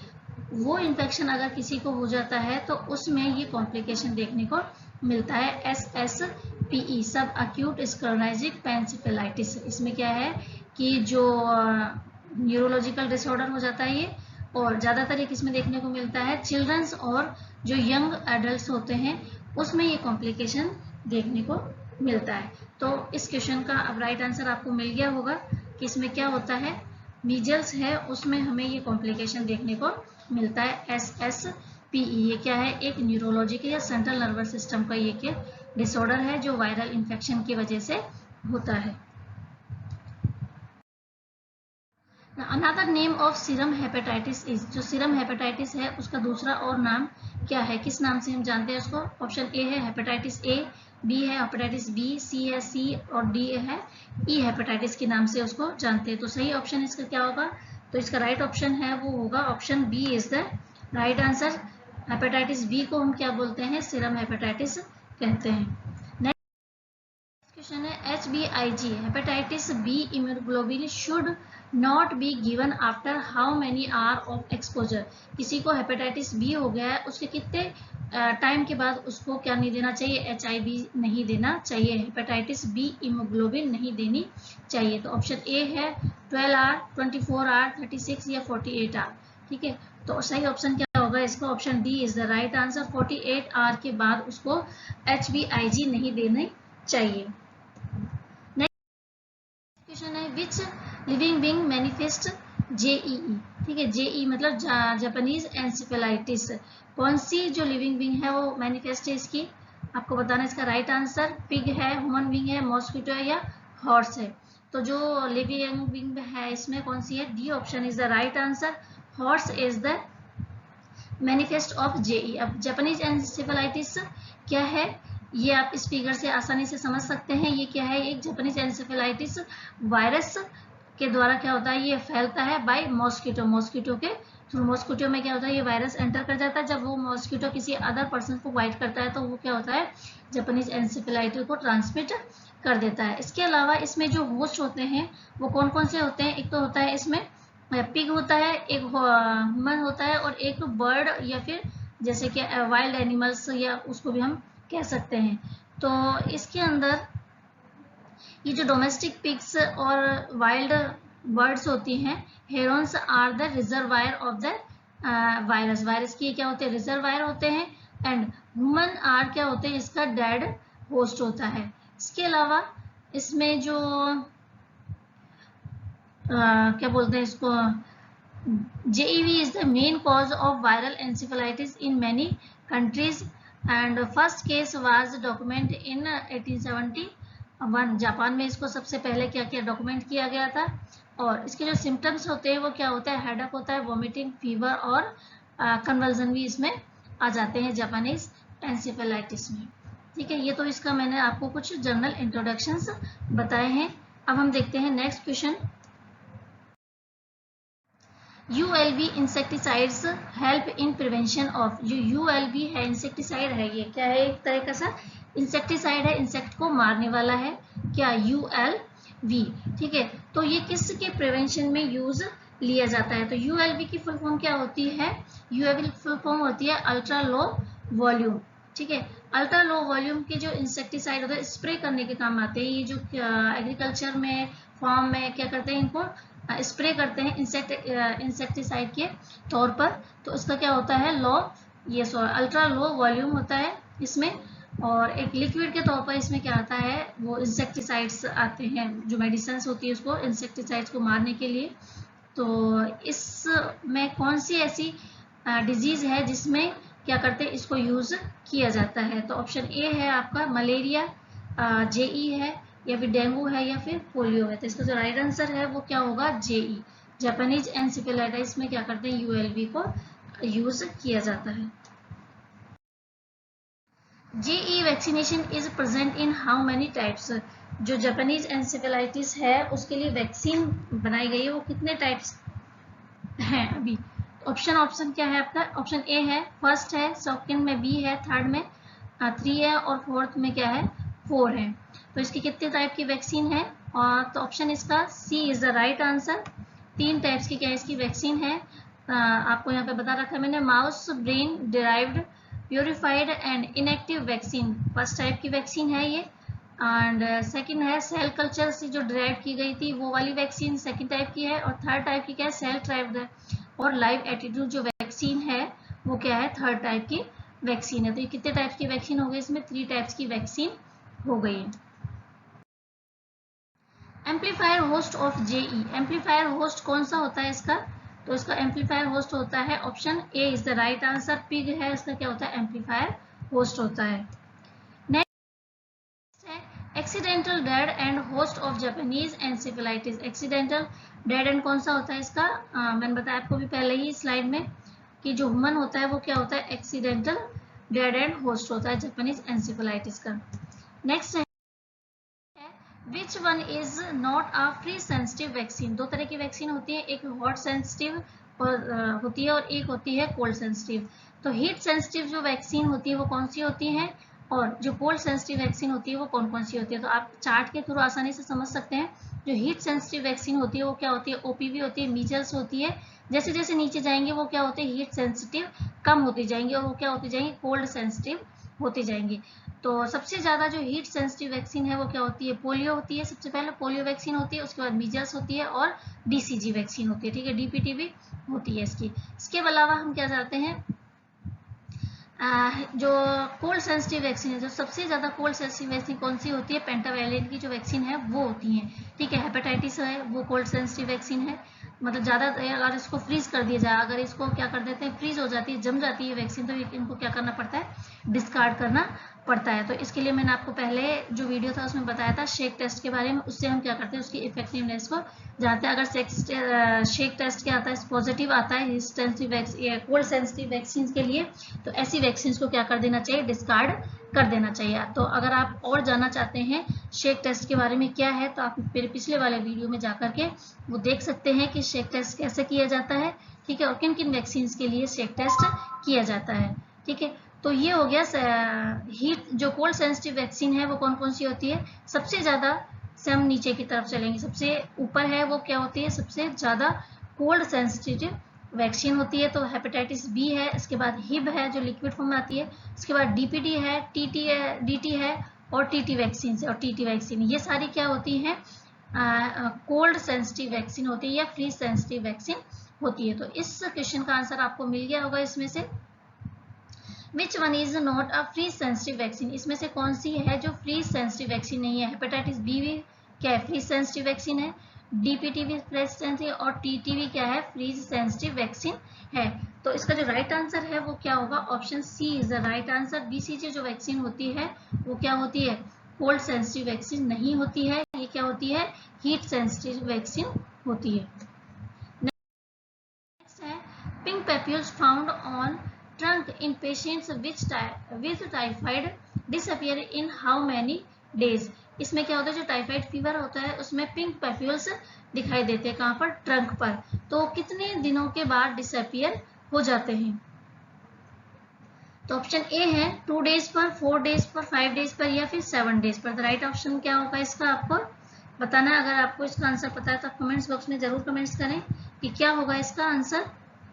वो इन्फेक्शन अगर किसी को हो जाता है तो उसमें ये कॉम्प्लिकेशन देखने को मिलता है, SSPE सब अक्यूट स्क्लेरोसिस पेनसिफेलाइटिस। इसमें क्या है कि जो न्यूरोलॉजिकल डिसऑर्डर हो जाता है ये, और ज़्यादातर एक इसमें देखने को मिलता है चिल्ड्रंस और जो यंग एडल्ट होते हैं उसमें ये कॉम्प्लिकेशन देखने को मिलता है। तो इस क्वेश्चन का अब राइट आंसर आपको मिल गया होगा कि इसमें क्या होता है, मीजल्स है उसमें हमें ये कॉम्प्लिकेशन देखने को मिलता है, SSPE। ये क्या है, एक न्यूरोलॉजिकल या सेंट्रल नर्वस सिस्टम का ये डिसऑर्डर है जो वायरल इन्फेक्शन की वजह से होता है। Another name of serum hepatitis is, जो सीरम हेपेटाइटिस है उसका दूसरा और नाम क्या है, किस नाम से हम जानते हैं उसको? ऑप्शन ए है हेपेटाइटिस ए, बी है हेपेटाइटिस बी, सी है सी, और डी है ई हेपेटाइटिस के नाम से उसको जानते हैं। तो सही ऑप्शन इसका क्या होगा, तो इसका राइट ऑप्शन है वो होगा option B is the right answer. Hepatitis B को हम क्या बोलते हैं, सीरम हेपेटाइटिस कहते हैं। क्वेश्चन है HBIG hepatitis B immunoglobulin should not be given after how many hour of exposure. किसी को हेपेटाइटिस बी हो गया है उसके कितने टाइम के बाद उसको क्या नहीं देना चाहिए, HIV नहीं देना चाहिए, हेपेटाइटिस बी इम्यूनोग्लोबिन नहीं देनी चाहिए। तो ऑप्शन ए है 12 आवर, 24 आवर, 36 या 48 आवर। ठीक है, तो सही ऑप्शन क्या होगा इसका, option D is the right answer. 48 hour के बाद उसको HBIG नहीं देनी चाहिए। क्वेश्चन है which living being manifest JEE। ठीक है, JEE मतलब जापानीज एनसेफेलाइटिस। कौन सी जो लिविंग बीइंग है वो मैनिफेस्ट है इसकी, आपको बताना। इसका राइट आंसर पिग है, ह्यूमन बीइंग है, मॉस्किटो है या हॉर्स है। तो जो लिविंग बीइंग है इसमें कौन सी है, D option is the right answer. Horse is the manifest of JEE। अब जापानीज एनसेफेलाइटिस क्या है, ये आप इस फिगर से आसानी से समझ सकते हैं। ये क्या है, एक जापानीज एनसेफेलाइटिस वायरस के द्वारा क्या होता है, ये फैलता है बाय मॉस्किटो, मॉस्किटो के थ्रू। मॉस्किटो में क्या होता है, ये वायरस एंटर कर जाता है। जब वो मॉस्किटो किसी अदर पर्सन को बाइट करता है तो वो क्या होता है, जापानीज एंसेफेलाइटिस को ट्रांसमिट कर देता है। इसके अलावा इसमें जो होस्ट होते हैं वो कौन कौन से होते हैं, एक तो होता है इसमें पिग होता है, एक ह्यूमन होता है, और एक बर्ड या फिर जैसे कि वाइल्ड एनिमल्स या उसको भी हम कह सकते हैं। तो इसके अंदर ये जो डोमेस्टिक पिग्स और वाइल्ड बर्ड्स होती हैं, herons are the reservoir of the virus, virus की क्या होते हैं, रिजर्वायर होते हैं। एंड ह्यूमन आर क्या होते हैं, इसका डेड होस्ट होता है। इसके अलावा इसमें जो क्या बोलते हैं इसको, JEV is the main cause of viral encephalitis in many countries and first case was documented in 1871। Japan में इसको सबसे पहले क्या किया, डॉक्यूमेंट किया गया था। और इसके जो सिम्टम्स होते हैं वो क्या होता है, हेडेक होता है, वॉमिटिंग, फीवर और कन्वर्जन भी इसमें आ जाते हैं जापानीज एंसेफेलाइटिस में। ठीक है, ये तो इसका मैंने आपको कुछ जनरल इंट्रोडक्शंस बताए हैं। अब हम देखते हैं next question. ULV insecticides help in prevention of, जो ULV है इंसेक्टिसाइड है, ये क्या है, एक तरह का सा इंसेक्टिसाइड है, इंसेक्ट को मारने वाला है क्या, ULV। ठीक है, तो ये किसके प्रिवेंशन में यूज लिया जाता है, तो ULV की फुल फॉर्म क्या होती है, ULV फुल फॉर्म होती है अल्ट्रा लो वॉल्यूम। ठीक है, अल्ट्रा लो वॉल्यूम के जो इंसेक्टिसाइड होते हैं स्प्रे करने के काम आते हैं। ये जो एग्रीकल्चर में, फार्म में क्या करते हैं, इनको स्प्रे करते हैं इंसेक्टिसाइड के तौर पर। तो इसका क्या होता है, ये अल्ट्रा लो वॉल्यूम होता है इसमें, और एक लिक्विड के तौर पर इसमें क्या आता है, वो इंसेक्टिसाइड्स आते हैं, जो मेडिसिन होती है उसको इंसेक्टिसाइड्स को मारने के लिए। तो इसमें कौन सी ऐसी डिजीज है जिसमें क्या करते हैं, इसको यूज किया जाता है, तो ऑप्शन ए है आपका मलेरिया, JE है, या फिर डेंगू है, या फिर पोलियो है। तो इसका जो राइट आंसर है वो क्या होगा, JE, जापानीज एंसेफेलाइटिस में क्या करते हैं, ULV को यूज किया जाता है। JE vaccination is present in how many types, जो जापानीज एंसेफेलाइटिस है उसके लिए वैक्सीन बनाई गई है, वो कितने टाइप्स हैं अभी। ऑप्शन क्या है आपका, ऑप्शन ए है, फर्स्ट है, सेकंड में B है, थर्ड में 3 है, और फोर्थ में क्या है, 4 है। तो इसकी कितने टाइप की वैक्सीन है, और तो ऑप्शन इसका C is the right answer. 3 types की क्या इसकी वैक्सीन है, आपको यहाँ पे बता रखा है मैंने, mouse brain derived purified and inactive vaccine, first type की वैक्सीन है ये। एंड सेकंड है सेल कल्चर से जो डिराइव की गई थी वो वाली वैक्सीन सेकंड टाइप की है, और थर्ड टाइप की क्या है, सेल ट्राइव्ड और लाइव एटीट्यूड जो वैक्सीन है वो क्या है, थर्ड टाइप की वैक्सीन है। तो ये कितने टाइप्स की वैक्सीन हो गई, इसमें 3 टाइप्स की वैक्सीन हो गई है। Amplifier host of JE, amplifier host कौन सा होता है इसका, तो इसका एम्पलीफायर होस्ट होता है option A is the right answer, pig है, इसका क्या होता है, एम्पलीफायर होस्ट होता है। नेक्स्ट है accidental dead and host of Japanese encephalitis, accidental dead and कौन सा होता है इसका, मैंने बताया आपको भी पहले ही स्लाइड में कि जो ह्यूमन होता है वो क्या होता है, एक्सीडेंटल डेड एंड होस्ट होता है जापानीज एंसेफेलाइटिस का। नेक्स्ट है Which one is not a free sensitive vaccine, 2 तरह की वैक्सीन होती है, एक हॉट सेंसिटिव होती है और एक होती है कोल्ड सेंसिटिव। तो हीट सेंसिटिव जो वैक्सीन होती है वो कौन सी होती है, और जो कोल्ड सेंसिटिव वैक्सीन होती है वो कौन कौन सी होती है। तो आप चार्ट के थ्रू आसानी से समझ सकते हैं। जो हीट सेंसिटिव वैक्सीन होती है वो क्या होती है, OPV होती है, मीजल्स होती है। जैसे जैसे नीचे जाएंगे वो क्या होते हैं, हीट सेंसिटिव कम होती जाएंगी, और वो क्या होती जाएंगी, कोल्ड सेंसिटिव होती जाएंगी। तो सबसे ज्यादा जो हीट सेंसिटिव वैक्सीन है वो क्या होती है, पोलियो होती है, सबसे पहले पोलियो वैक्सीन होती है, उसके बाद मीजल्स होती है, और BCG वैक्सीन होती है। ठीक है, DPT भी होती है इसकी। इसके अलावा हम क्या चाहते हैं, जो कोल्ड सेंसिटिव वैक्सीन है, जो सबसे ज्यादा कोल्ड सेंसिटिव वैक्सीन कौन सी होती है, पेंटावैलेंट की जो वैक्सीन है वो होती है। ठीक है, हेपेटाइटिस है वो कोल्ड सेंसिटिव वैक्सीन है, मतलब ज्यादा अगर इसको फ्रीज कर दिया जाए, अगर इसको क्या कर देते हैं, फ्रीज हो जाती है, जम जाती है वैक्सीन, तो इनको क्या करना पड़ता है, डिस्कार्ड करना पड़ता है। तो इसके लिए मैंने आपको पहले जो वीडियो था उसमें बताया था शेक टेस्ट के बारे में, उससे हम क्या करते हैं, उसकी इफेक्टिवनेस को जानते हैं। अगर शेक टेस्ट क्या आता है, पॉजिटिव आता है कोल्ड सेंसिटिव वैक्सीन के लिए, तो ऐसी वैक्सीन को क्या कर देना चाहिए, डिस्कार्ड कर देना चाहिए। तो अगर आप और जानना चाहते हैं शेक टेस्ट के बारे में क्या है, तो आप मेरे पिछले वाले वीडियो में जाकर के वो देख सकते हैं कि शेक टेस्ट कैसे किया जाता है, ठीक है, और किन किन वैक्सीन के लिए शेक टेस्ट किया जाता है, ठीक है। तो ये हो गया हीट। जो कोल्ड सेंसिटिव वैक्सीन है वो कौन कौन सी होती है? सबसे ज़्यादा से हम नीचे की तरफ चलेंगे, सबसे ऊपर है वो क्या होती है? सबसे ज़्यादा कोल्ड सेंसिटिव वैक्सीन होती है, तो हेपेटाइटिस बी है, इसके बाद हिब है जो लिक्विड फॉर्म में आती है, इसके बाद डीपीडी है, टीटी है, डीटी है और टीटी वैक्सीन और टीटी वैक्सीन, ये सारी क्या होती हैं? कोल्ड सेंसिटिव वैक्सीन होती है या फ्रीज सेंसिटिव वैक्सीन होती है। तो इस क्वेश्चन का आंसर आपको मिल गया होगा इसमें से। Which one is not a freeze sensitive vaccine? इसमें से कौन सी है जो फ्रीज सेंसिटिव वैक्सीन नहीं है? हेपेटाइटिस बी भी क्या है? फ्रीज सेंसिटिव वैक्सीन है। डीपीटी भी फ्रीज सेंसिटिव और टीटीवी क्या है? फ्रीज सेंसिटिव वैक्सीन है। तो इसका जो राइट आंसर है वो क्या होगा? Option C is the right answer. BCG जो वैक्सीन होती है वो क्या होती है? कोल्ड सेंसिटिव वैक्सीन नहीं होती है, ये क्या होती है? हीट सेंसिटिव वैक्सीन होती है। नेक्स्ट है pink papules found on trunk in patients with typhoid disappear in how many days? इसमें क्या होता है? जो टाइफाइड फीवर होता है उसमें पिंक पेप्यूल्स दिखाई देते हैं, कहाँ पर? ट्रंक पर। तो कितने दिनों के बाद डिसअपियर हो जाते हैं? तो ऑप्शन ए है 2 डेज पर, 4 डेज पर, 5 डेज पर या फिर 7 डेज पर। राइट ऑप्शन क्या होगा इसका आपको बताना है। अगर आपको इसका आंसर पता है तो आप कमेंट्स बॉक्स में जरूर कमेंट्स करें कि क्या होगा इसका आंसर।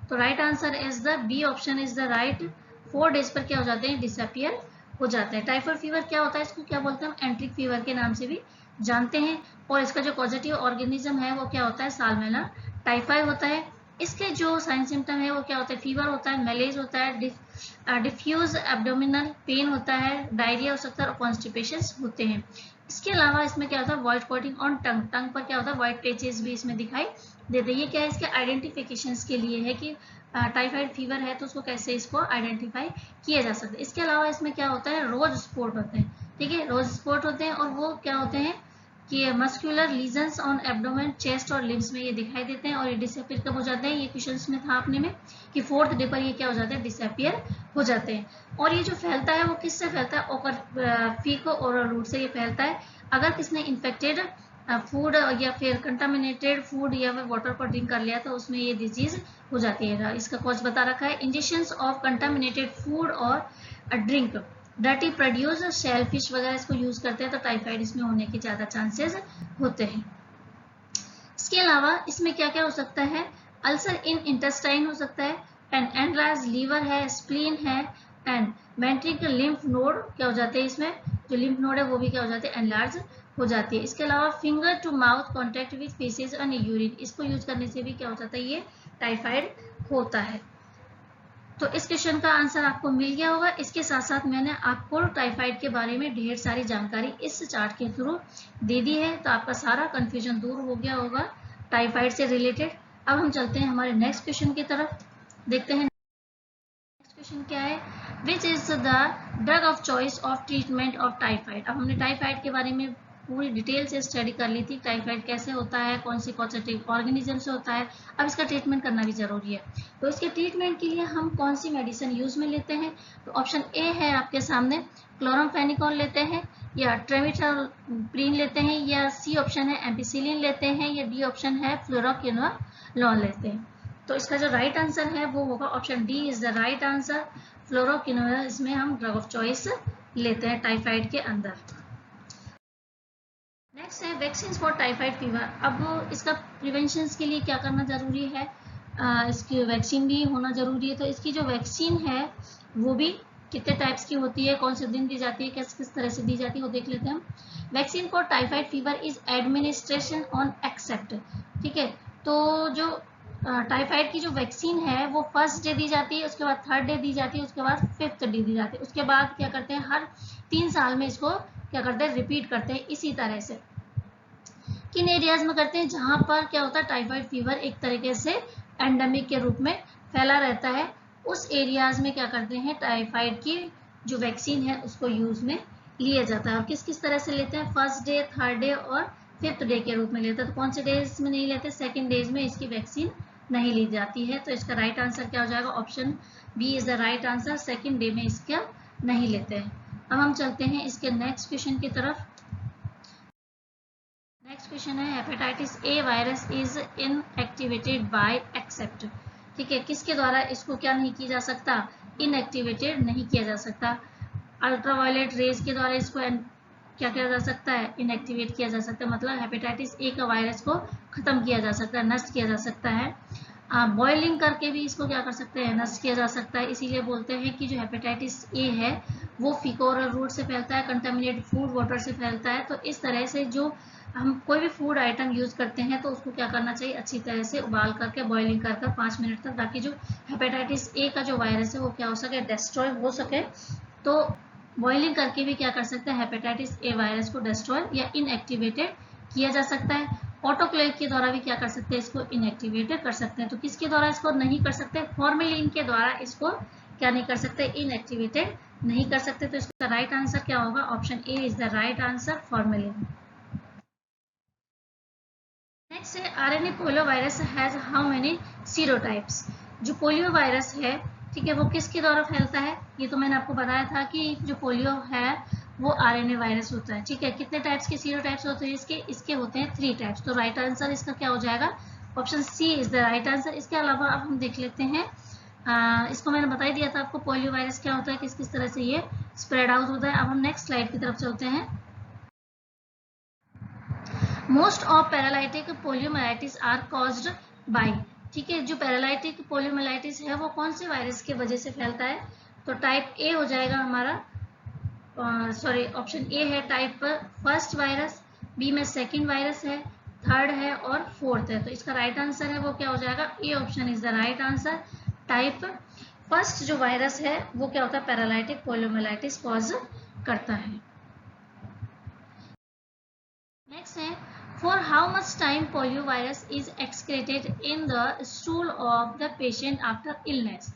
तो right answer is the B option is the right. 4 days पर क्या हो जाते हैं? डिसअपियर हो जाते हैं। टाइफाइड फीवर क्या होता है? इसको क्या बोलते हैं? हम एंट्रिक फीवर के नाम से भी जानते हैं। और इसका जो पॉजिटिव ऑर्गेनिज्म है वो क्या होता है? साल्मोनेला टाइफाई होता है। इसके जो साइन सिम्टम है वो क्या होता है? फीवर होता है, मैलेज होता है, डिफ्यूज एब्डोमिनल पेन होता है, डायरिया हो सकता है और कॉन्स्टिपेशन होते हैं। इसके अलावा इसमें क्या होता है? व्हाइट कोटिंग ऑन टंग, टंग पर क्या होता है? व्हाइट पैचेस भी इसमें दिखाई देते हैं। ये क्या है? इसके आइडेंटिफिकेशन के लिए है कि टाइफाइड फीवर है तो उसको कैसे इसको आइडेंटिफाई किया जा सकता है। इसके अलावा इसमें क्या होता है? रोज स्पॉट होते हैं, ठीक है, रोज स्पॉट होते हैं और वो क्या होते हैं कि muscular lesions on abdomen, chest और लिम्स में ये दिखाई देते हैं। और ये डिसअपियर कब हो जाते हैं? ये क्वेश्चंस में था अपने में कि 4th डे पर ये क्या हो जाते हैं? डिसअपियर हो जाते हैं। और ये जो फैलता है वो किससे फैलता है? ओकर फीको ओरल रूट से ये फैलता है। अगर किसने इन्फेक्टेड फूड या फिर कंटामिनेटेड फूड या फिर वाटर को ड्रिंक कर लिया तो उसमें ये डिजीज हो जाती है। इसका कॉज बता रखा है, इंजेक्शंस ऑफ कंटामिनेटेड फूड और ड्रिंक, डर्टी प्रोड्यूस, शेलफिश वगैरह इसको यूज करते हैं तो टाइफाइड इसमें होने के ज्यादा चांसेस होते हैं। इसके अलावा इसमें क्या क्या हो सकता है? अल्सर इन इंटेस्टाइन हो सकता है, एनलार्ज लीवर है, स्प्लीन है, एंड वेंट्रिकल लिम्फ नोड क्या हो जाते हैं? इसमें जो लिम्फ नोड है वो भी क्या हो जाते हैं? एनलार्ज हो जाती है। इसके अलावा finger to mouth contact with faeces and urine, इसको यूज करने से भी क्या हो जाता है? ये टाइफाइड होता है। तो इस क्वेश्चन का आंसर आपको मिल गया होगा। इसके साथ साथ मैंने आपको टाइफाइड के बारे में ढेर सारी जानकारी इस चार्ट के थ्रू दे दी है, तो आपका सारा कंफ्यूजन दूर हो गया होगा टाइफाइड से रिलेटेड। अब हम चलते हैं हमारे नेक्स्ट क्वेश्चन की तरफ, देखते हैं नेक्स्ट क्वेश्चन क्या है। Which is the drug of choice of treatment of typhoid? अब हमने टाइफाइड के बारे में पूरी डिटेल से स्टडी कर ली थी, टाइफाइड कैसे होता है, कौन सी पॉजिटिव ऑर्गेनिज्म से होता है, अब इसका ट्रीटमेंट करना भी जरूरी है। तो इसके ट्रीटमेंट के लिए हम कौन सी मेडिसिन यूज में लेते हैं? तो ऑप्शन ए है आपके सामने, क्लोरामफेनिकोल लेते हैं, या ट्रेमिथाल्प्रीन लेते हैं, या सी ऑप्शन है एम्पिसिलिन लेते हैं, या डी ऑप्शन है फ्लोरोक्विनोलोल लेते हैं। तो इसका जो राइट आंसर है वो होगा option D is the right answer, fluoroquinolone इसमें हम ड्रग ऑफ चॉइस लेते हैं टाइफाइड के अंदर। नेक्स्ट है वैक्सीन फॉर टाइफाइड फीवर। अब इसका प्रिवेंशन के लिए क्या करना जरूरी है? इसकी वैक्सीन भी होना जरूरी है। तो इसकी जो वैक्सीन है वो भी कितने टाइप्स की होती है, कौन से दिन दी जाती है, किस किस तरह से दी जाती है वो देख लेते हैं हम। Vaccine for typhoid fever is administration on except, ठीक है। तो जो टाइफाइड की जो वैक्सीन है वो फर्स्ट डे दी जाती है, उसके बाद 3rd डे दी जाती है, उसके बाद 5th डे दी जाती है। उसके बाद क्या करते हैं? हर 3 साल में इसको क्या करते हैं? रिपीट करते हैं। इसी तरह से किन एरियाज में करते हैं? जहां पर क्या होता है? टाइफाइड फीवर एक तरीके से एंडेमिक के रूप में फैला रहता है, उस एरियाज में क्या करते हैं? टाइफाइड की जो वैक्सीन है उसको यूज में लिया जाता है। और किस किस तरह से लेते हैं? 1st डे, 3rd डे और 5th डे के रूप में लेते हैं। तो कौन से डेज में नहीं लेते? 2nd डेज में इसकी वैक्सीन नहीं ली जाती है। तो इसका राइट आंसर क्या हो जाएगा? Option B is the right answer, 2nd day में इसका नहीं लेते हैं। अब हम चलते हैं इसके नेक्स्ट क्वेश्चन की तरफ। नेक्स्ट क्वेश्चन है hepatitis A virus is inactivated by except. ठीक है, किसके द्वारा इसको क्या नहीं किया जा सकता, इनएक्टिवेटेड नहीं किया जा सकता। अल्ट्रावायलेट रेज के द्वारा इसको क्या किया जा सकता है, इनएक्टिवेट किया जा सकता है, मतलब हेपेटाइटिस ए का वायरस को खत्म किया जा सकता है, नष्ट किया जा सकता है। बॉइलिंग करके भी इसको क्या कर सकते हैं, नष्ट किया जा सकता है। इसीलिए बोलते हैं कि जो हेपेटाइटिस ए है वो फीकोरल रूट से फैलता है, कंटामिनेटेड फूड वाटर से फैलता है। तो इस तरह से जो हम कोई भी फूड आइटम यूज करते हैं तो उसको क्या करना चाहिए, अच्छी तरह से उबाल करके बॉइलिंग कर 5 मिनट तक, ताकि जो हेपेटाइटिस ए का जो वायरस है वो क्या हो सके, डिस्ट्रॉय हो सके। तो बॉइलिंग करके भी क्या कर सकते हैं, हेपेटाइटिस ए वायरस को डिस्ट्रॉय या इनएक्टिवेटेड किया जा सकता है। ऑटोक्लेव के द्वारा भी क्या कर सकते हैं, इसको इनएक्टिवेटेड कर सकते हैं। तो किसके द्वारा इसको नहीं कर सकते, फॉर्मेलिन के द्वारा इसको क्या नहीं कर सकते, इनएक्टिवेटेड नहीं कर सकते। तो इसका राइट आंसर क्या होगा, option A is the right answer, formalin. Next है RNA polio virus has how many serotypes. जो पोलियो वायरस है, ठीक है, वो किसके द्वारा फैलता है, ये तो मैंने आपको बताया था कि जो पोलियो है वो आरएनए वायरस होता है। ठीक है, कितने टाइप्स के सीरोटाइप्स होते हैं इसके होते हैं 3 टाइप्स। तो राइट आंसर इसका क्या हो जाएगा, option C is the right answer. इसके अलावा अब हम देख लेते हैं, इसको मैंने बता ही दिया था आपको पोलियो वायरस क्या होता है, किस किस तरह से ये स्प्रेड आउट होता है। अब हम नेक्स्ट स्लाइड की तरफ चलते हैं। Most of paralytic poliomyelitis are caused by. ठीक है, जो पैरालाइटिक पोलियोमाइलाइटिस है वो कौन से वायरस की वजह से फैलता है, तो टाइप ए हो जाएगा हमारा, सॉरी ऑप्शन ए है टाइप फर्स्ट वायरस, बी में सेकंड वायरस है, थर्ड है और फोर्थ है। तो इसका राइट आंसर है वो क्या हो जाएगा, A option is the right answer. Type first जो वायरस है वो क्या होता है, पैरालाइटिक पोलियोमाइलाइटिस कॉज करता है। नेक्स्ट है, for how much time polio virus is excreted in the stool of the patient after illness.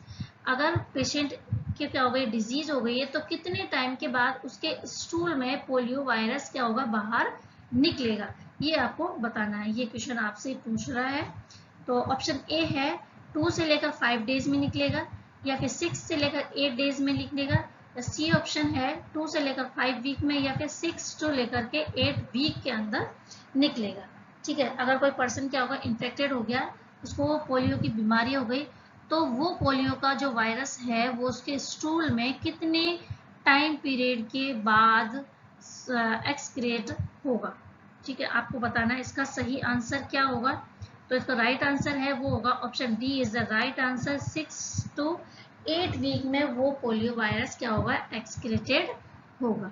अगर पेशेंट के क्या हो गई, डिजीज हो गई है, तो कितने टाइम के बाद उसके स्टूल में पोलियो वायरस क्या होगा, बाहर निकलेगा, ये आपको बताना है। ये क्वेश्चन आपसे पूछ रहा है। तो ऑप्शन ए है 2 से लेकर 5 डेज में निकलेगा, या फिर 6 से लेकर 8 डेज में निकलेगा, सी ऑप्शन है 2 से लेकर 5 वीक में, या फिर 6 से लेकर के 8 वीक के अंदर निकलेगा। ठीक है, अगर कोई पर्सन क्या होगा, इन्फेक्टेड हो गया, उसको पोलियो की बीमारी हो गई, तो वो पोलियो का जो वायरस है वो उसके स्टूल में कितने टाइम पीरियड के बाद एक्सक्रेट होगा। ठीक है, आपको बताना है इसका सही आंसर क्या होगा। तो इसका राइट आंसर है वो होगा option D is the right answer. 6 to 8 week में वो पोलियो वायरस क्या होगा, एक्सक्रेटेड होगा।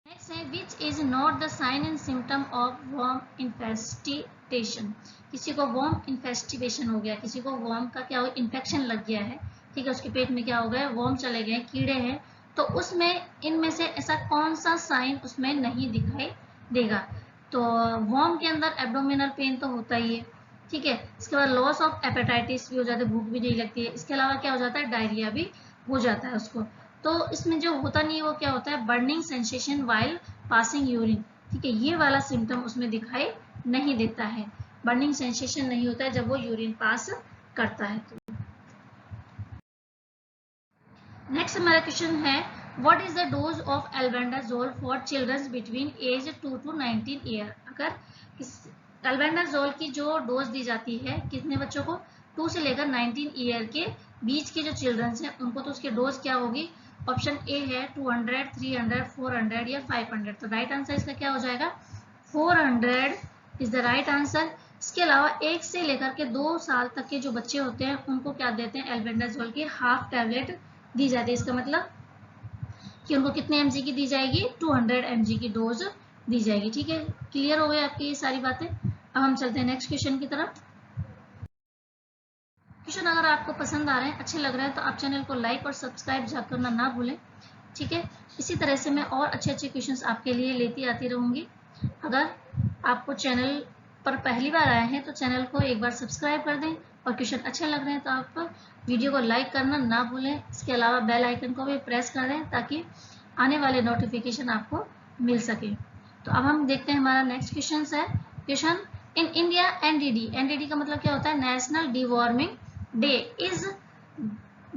नेक्स्ट है which is not the sign and symptom of worm infestation. किसी को वर्म इन्फेस्टिगेशन हो गया, किसी को वर्म का क्या हो, इन्फेक्शन लग गया है, ठीक है, उसके पेट में क्या हो गया, वर्म चले गए, कीड़े हैं, तो उसमें इनमें से ऐसा कौन सा साइन उसमें नहीं दिखाई देगा। तो वर्म के अंदर एब्डोमिनल पेन तो होता ही है, ठीक है, इसके बाद लॉस ऑफ एपेटाइटिस भी हो जाता है, भूख भी नहीं लगती है, इसके अलावा क्या हो जाता है, डायरिया भी हो जाता है उसको। तो इसमें जो होता नहीं है वो क्या होता है, burning sensation while passing urine. ठीक है, ये वाला सिम्टम उसमें दिखाई नहीं देता है, बर्निंग सेंसेशन नहीं होता है जब वो यूरिन पास करता है। नेक्स्ट हमारा क्वेश्चन है what is the dose of albendazole for childrens between age 2 to 19 year. अगर एल्बेंडाजोल की जो डोज दी जाती है कितने बच्चों को, 2 से लेकर 19 ईयर के बीच के जो चिल्ड्रंस हैं उनको, तो उसकी डोज क्या होगी, ऑप्शन ए है 200, 300, 400 या 500। तो राइट आंसर इसका क्या हो जाएगा, 400 इज द राइट आंसर। इसके अलावा 1 से लेकर के 2 साल तक के जो बच्चे होते हैं उनको क्या देते हैं, एल्बेंडाजोल की हाफ टैबलेट दी जाती है। इसका मतलब कि उनको कितने mg की दी जाएगी, 200 mg की डोज दी जाएगी। ठीक है, क्लियर हो गई आपकी ये सारी बातें। अब हम चलते हैं नेक्स्ट क्वेश्चन की तरफ। क्वेश्चन अगर आपको पसंद आ रहे हैं, अच्छे लग रहे हैं, तो आप चैनल को लाइक और सब्सक्राइब करना ना भूलें। ठीक है, इसी तरह से मैं और अच्छे अच्छे क्वेश्चंस आपके लिए लेती आती रहूंगी। अगर आपको चैनल पर पहली बार आए हैं तो चैनल को एक बार सब्सक्राइब कर दें, और क्वेश्चन अच्छे लग रहे हैं तो आप वीडियो को लाइक करना ना भूलें। इसके अलावा बेल आइकन को भी प्रेस कर दें ताकि आने वाले नोटिफिकेशन आपको मिल सके। तो अब हम देखते हैं हमारा नेक्स्ट क्वेश्चन है। Question in India NDD, NDD का मतलब क्या होता है, national deworming day is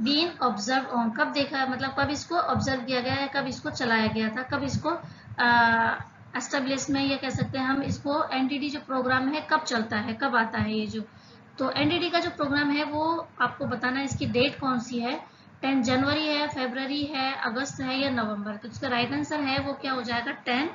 been observe on, कब देखा, मतलब कब इसको ऑब्जर्व किया गया है, कब इसको चलाया गया था, कब इसको एस्टेब्लिश में, या कह सकते हैं हम इसको एनडीडी जो प्रोग्राम है कब चलता है, कब आता है ये जो। तो एनडीडी का जो प्रोग्राम है वो आपको बताना है इसकी डेट कौन सी है, 10 जनवरी है, फरवरी है, अगस्त है या नवंबर। तो इसका राइट आंसर है वो क्या हो जाएगा, 10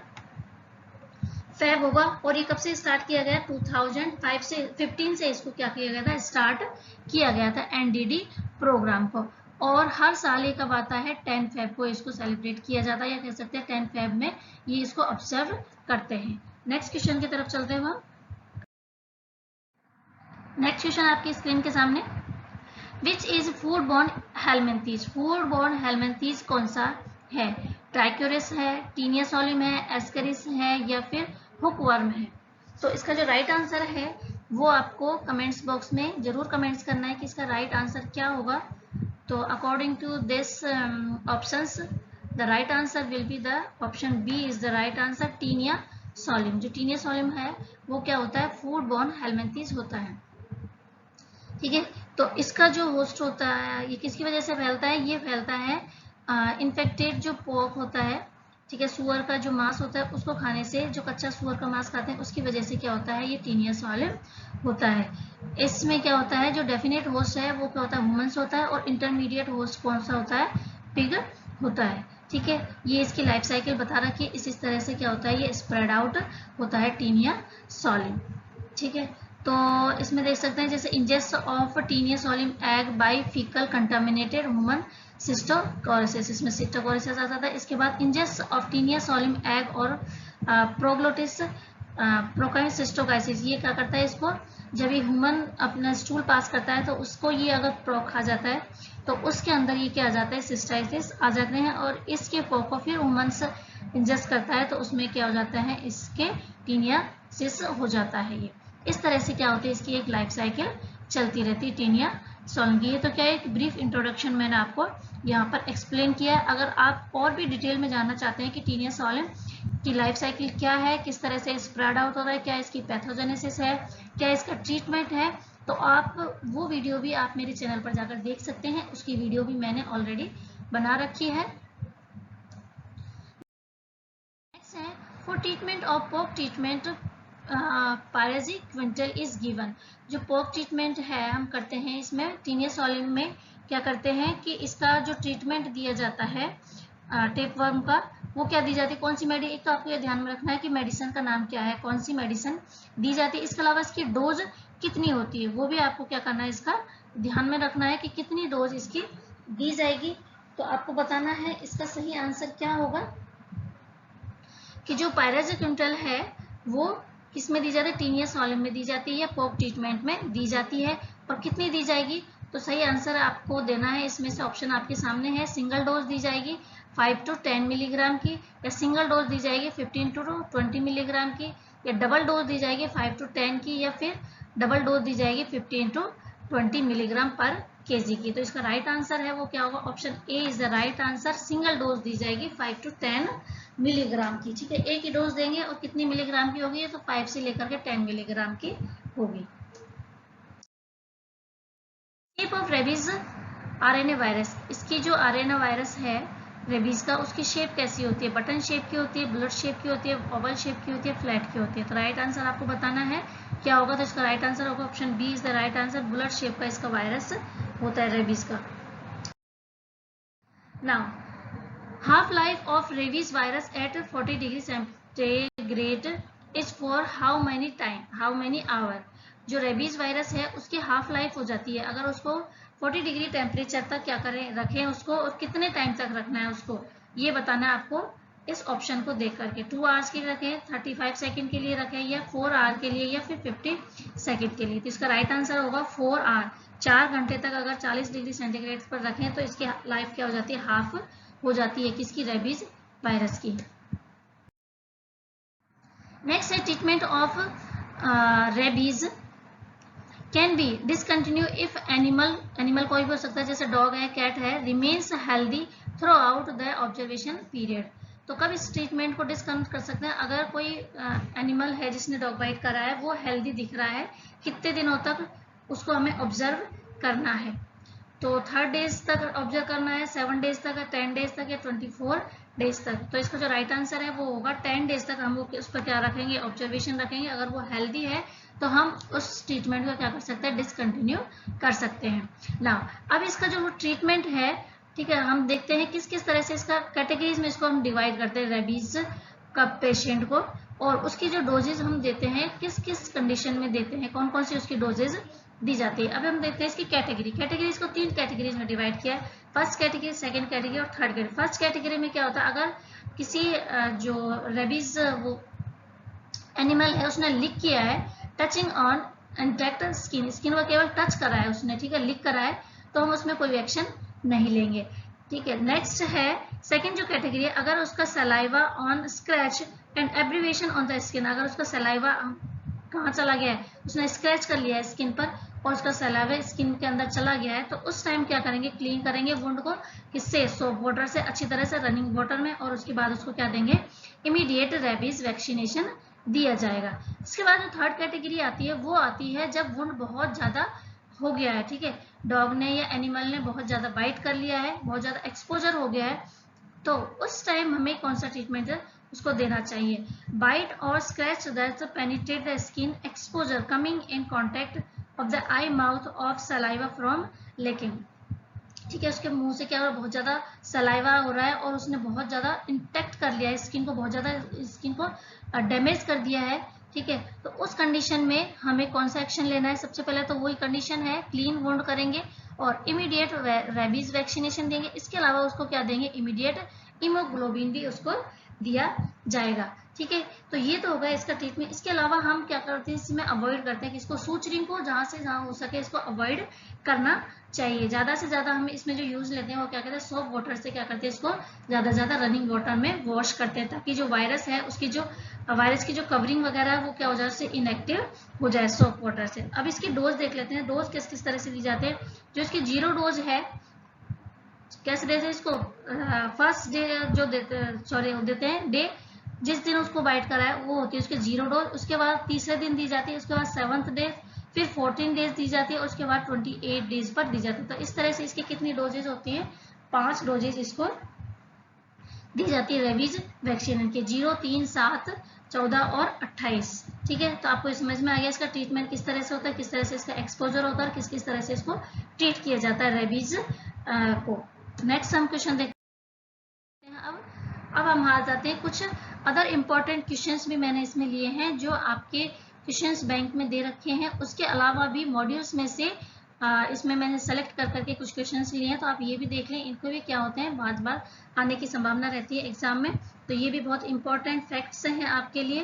फेब होगा। और ये कब से स्टार्ट किया गया, 2005 से 15 से इसको क्या किया गया था, स्टार्ट किया गया था एनडीडी प्रोग्राम को। और हर साल ये कब आता है, 10 फेब को इसको सेलिब्रेट किया जाता है, या कह सकते हैं 10 फेब में ये इसको ऑब्जर्व करते हैं। नेक्स्ट क्वेश्चन की तरफ चलते हैं। नेक्स्ट क्वेश्चन आपकी स्क्रीन के सामने, which is food borne helminths. Food borne helminths कौन सा है, ट्राइक्यूरिस है, टीनिया सोलिम है, एस्करिस है, या फिर हुकवर्म है। तो इसका जो राइट आंसर है वो आपको कमेंट्स बॉक्स में जरूर कमेंट्स करना है कि इसका राइट आंसर क्या होगा। तो according to this options the right answer will be the option B is the right answer, Taenia solium. जो टीनिया सोलिम है वो क्या होता है, फूड बॉर्न हेलमिंथीज होता है। ठीक है, तो इसका जो होस्ट होता है ये किसकी वजह से फैलता है, ये फैलता है इन्फेक्टेड जो पोर्क होता है, ठीक है, सुअर का जो मांस होता है उसको खाने से, जो कच्चा सुअर का मांस खाते हैं उसकी वजह से क्या होता है, ये टीनिया सोलिम होता है। इसमें क्या होता है, जो डेफिनेट होस्ट है वो क्या होता है, ह्यूमंस होता है, और इंटरमीडिएट होस्ट कौन सा होता है, पिग होता है। ठीक है, ये इसकी लाइफ साइकिल बता रखी है, इस तरह से क्या होता है, ये स्प्रेड आउट होता है टीनिया सोलिम। ठीक है, तो इसमें देख सकते हैं जैसे ingest of Taenia solium egg by faecal contaminated human cysticercosis, इसमें सिस्टोकोरिसिस आ जाता है। इसके बाद ingest of Taenia solium egg और प्रोग्लोटिस प्रोकाइसिस्टोकाइसिस, ये क्या करता है, इसको जब ये ह्यूमन अपना स्टूल पास करता है तो उसको ये अगर प्रोक खा जाता है तो उसके अंदर ये क्या आ जाता है, सिस्टाइसिस आ जाते हैं, और इसके पोक को फिर ह्यूमन्स इंजेस्ट करता है तो उसमें क्या हो जाता है, इसके टीनिया सिस हो जाता है। ये इस तरह से क्या होती है, इसकी एक लाइफ साइकिल चलती रहती है टीनिया सोलिम की। ये तो क्या है, एक ब्रीफ इंट्रोडक्शन मैंने आपको यहाँ पर एक्सप्लेन किया है। अगर आप और भी डिटेल में जानना चाहते हैं कि टीनिया सोलिम की लाइफ साइकिल क्या है, किस तरह से स्प्रेड आउट होता है, क्या इसकी पैथोजेनेसिस है, क्या इसका ट्रीटमेंट है, तो आप वो वीडियो भी आप मेरे चैनल पर जाकर देख सकते हैं, उसकी वीडियो भी मैंने ऑलरेडी बना रखी है। नेक्स्ट है, फॉर ट्रीटमेंट ऑफ पोक ट्रीटमेंट पायरेजिक क्विंटल इज गिवन। जो पोक ट्रीटमेंट है हम करते हैं, इसमें टीनिया सोलिम में क्या करते हैं कि इसका जो ट्रीटमेंट दिया जाता है टेपवर्म का, वो क्या दी जाती है, कौन सी मेडिसिन, एक तो आपको ये ध्यान में रखना है कि मेडिसिन का नाम क्या है, कौन सी मेडिसिन दी जाती है। इसके अलावा इसकी डोज कितनी होती है वो भी आपको क्या करना है, इसका ध्यान में रखना है कि कितनी डोज इसकी दी जाएगी। तो आपको बताना है इसका सही आंसर क्या होगा, कि जो पायरेजिक क्विंटल है वो किसमें दी जाती है, टीनिया सोलिम में दी जाती है या पोक ट्रीटमेंट में दी जाती है, और कितनी दी जाएगी। तो सही आंसर आपको देना है, इसमें से ऑप्शन आपके सामने है, सिंगल डोज दी जाएगी 5 to 10 मिलीग्राम की, या सिंगल डोज दी जाएगी 15 to 20 मिलीग्राम की, या डबल डोज दी जाएगी 5 to 10 की, या फिर डबल डोज दी जाएगी 15 to 20 मिलीग्राम पर केजी की। तो इसका राइट आंसर है वो क्या होगा, option A is the right answer, single dose दी जाएगी 5 to 10 मिलीग्राम की। ठीक है, एक ही डोज देंगे और कितनी मिलीग्राम की होगी, तो 5 से लेकर के 10 मिलीग्राम की होगी। Shape of rabies RNA virus, इसकी जो आरएनए वायरस है रेबीज का, उसकी शेप कैसी होती है, बटन शेप की होती है, बुलेट शेप की होती है, ओवल शेप की होती है, फ्लैट की होती है। तो राइट आंसर आपको बताना है क्या होगा, तो इसका राइट आंसर होगा option B is the right answer, bullet shape का इसका वायरस होता है रेबीज का। Now half life of rabies virus at 40 degree centigrade is for how many hour। जो रेबीज वायरस है उसकी हाफ लाइफ हो जाती है अगर उसको 40 डिग्री टेम्परेचर तक क्या करें, रखें उसको, और कितने टाइम तक रखना है उसको, ये बताना है आपको इस ऑप्शन को देख करके। 2 आवर्स के लिए रखें, 35 सेकंड के लिए रखें, या 4 आवर के लिए, या फिर 50 सेकंड के लिए। तो इसका राइट आंसर होगा 4 आवर, 4 घंटे तक अगर 40 डिग्री सेंटीग्रेड पर रखें तो इसकी लाइफ क्या हो जाती है, हाफ हो जाती है, किसकी, रेबीज वायरस की। नेक्स्ट है treatment of rabies can be discontinue if animal कोई भी हो सकता है, जैसे डॉग है, कैट है, remains healthy through out the observation period. तो कब इस ट्रीटमेंट को डिसकंटिन्यू कर सकते हैं, अगर कोई एनिमल है जिसने डॉग बाइट करा है वो हेल्दी दिख रहा है, कितने दिनों तक उसको हमें ऑब्जर्व करना है। तो 30 डेज तक ऑब्जर्व करना है, 7 डेज तक, 10 डेज तक या 24 डेज तक। तो इसका जो राइट आंसर है वो होगा 10 डेज तक हम उस पर क्या रखेंगे, ऑब्जर्वेशन रखेंगे। अगर वो हेल्दी है तो हम उस ट्रीटमेंट को क्या कर सकते हैं, डिसकंटिन्यू कर सकते हैं ना। अब इसका जो ट्रीटमेंट है, ठीक है, हम देखते हैं किस किस तरह से इसका कैटेगरीज में इसको हम डिवाइड करते हैं रेबीज का पेशेंट को, और उसकी जो डोजेज हम देते हैं किस किस कंडीशन में देते हैं, कौन कौन सी उसकी डोजेज दी जाती है। अब हम देखते हैं इसकी कैटेगरीज को 3 कैटेगरीज में डिवाइड किया है, फर्स्ट कैटेगरी, सेकंड कैटेगरी और थर्ड कैटेगरी। फर्स्ट कैटेगरी में क्या होता है, अगर किसी जो रेबीज वो एनिमल है उसने लिक किया है touching on intact skin, skin को केवल टच करा है उसने, ठीक है, लिक करा है, तो हम उसमें कोई एक्शन नहीं लेंगे, ठीक है। नेक्स्ट है सेकंड जो कैटेगरी है, अगर उसका saliva on scratch and abbreviation on the skin, अगर उसका सलाइवा कहाँ चला गया है, उसने स्क्रैच कर लिया है स्किन पर और उसका सलाइवा स्किन के अंदर चला गया है, तो उस टाइम क्या करेंगे, क्लीन करेंगे वुंड को, किससे, सोप वाटर से, अच्छी तरह से रनिंग वाटर में, और उसके बाद उसको क्या देंगे, इमीडिएट रेबीज वैक्सीनेशन दिया जाएगा। इसके बाद जो थर्ड कैटेगरी आती है वो आती है जब वुंड बहुत ज्यादा हो गया है, ठीक है, डॉग ने या एनिमल ने बहुत ज्यादा बाइट कर लिया है, बहुत ज्यादा एक्सपोजर हो गया है, तो उस टाइम हमें कौन सा ट्रीटमेंट है उसको देना चाहिए, बाइट और scratch that penetrate the skin, exposure coming in contact of the I mouth of saliva from lacking, ठीक है, उसके मुंह से क्या हो रहा है, बहुत ज्यादा सलाइवा हो रहा है और उसने बहुत ज्यादा इंटेक्ट कर लिया है स्किन को, बहुत ज्यादा स्किन को डैमेज कर दिया है, ठीक है, तो उस कंडीशन में हमें कौन सा एक्शन लेना है, सबसे पहले तो वही कंडीशन है, क्लीन वुंड करेंगे और इमीडिएट रेबीज वैक्सीनेशन देंगे। इसके अलावा उसको क्या देंगे, इमीडिएट हीमोग्लोबिन भी उसको दिया जाएगा, ठीक है। तो ये तो होगा इसका ट्रीटमेंट। इसके अलावा हम क्या करते हैं, इसमें अवॉइड करते हैं कि इसको सूचरिंग को जहां से जहां हो सके इसको अवॉइड करना चाहिए। ज्यादा से ज्यादा हम इसमें जो यूज लेते हैं वो क्या कहते हैं, सोप वाटर से क्या करते हैं, इसको ज्यादा से ज्यादा रनिंग वाटर में वॉश करते हैं, ताकि जो वायरस है उसकी जो वायरस की जो कवरिंग वगैरह है वो क्या हो जाए, उससे इनएक्टिव हो जाए सोप वाटर से। अब इसकी डोज देख लेते हैं, डोज किस किस तरह से दी जाते हैं। जो इसकी 0 डोज है, कैसे देते हैं इसको, फर्स्ट डे जो देते हैं डे जिस दिन उसको बाइट करा है वो होती है उसके 0 डोज, उसके बाद तीसरे दिन दी जाती है, उसके बाद 7th डे, फिर 14 डेज दी जाती है, उसके बाद 28 डेज पर दी जाती है। तो इस तरह से इसकी कितनी डोजेज होती है, 5 डोजेज इसको दी जाती है रेबीज वैक्सीन के, 0, 3, 7, 14 और 28, ठीक है। तो आपको समझ में आ गया इसका ट्रीटमेंट किस तरह से होता है, किस तरह से इसका एक्सपोजर होता है और किस किस तरह से इसको ट्रीट किया जाता है रेबीज को। नेक्स्ट हम क्वेश्चन देखते हैं। अब हम आ जाते हैं कुछ अदर इम्पोर्टेंट क्वेश्चंस भी मैंने इसमें लिए हैं जो आपके क्वेश्चंस बैंक में दे रखे हैं, उसके अलावा भी मॉड्यूल्स में से इसमें मैंने सेलेक्ट कर करके कुछ क्वेश्चंस लिए हैं, तो आप ये भी देख लें, इनको भी क्या होते हैं बार बार आने की संभावना रहती है एग्जाम में, तो ये भी बहुत इंपॉर्टेंट फैक्ट्स हैं आपके लिए।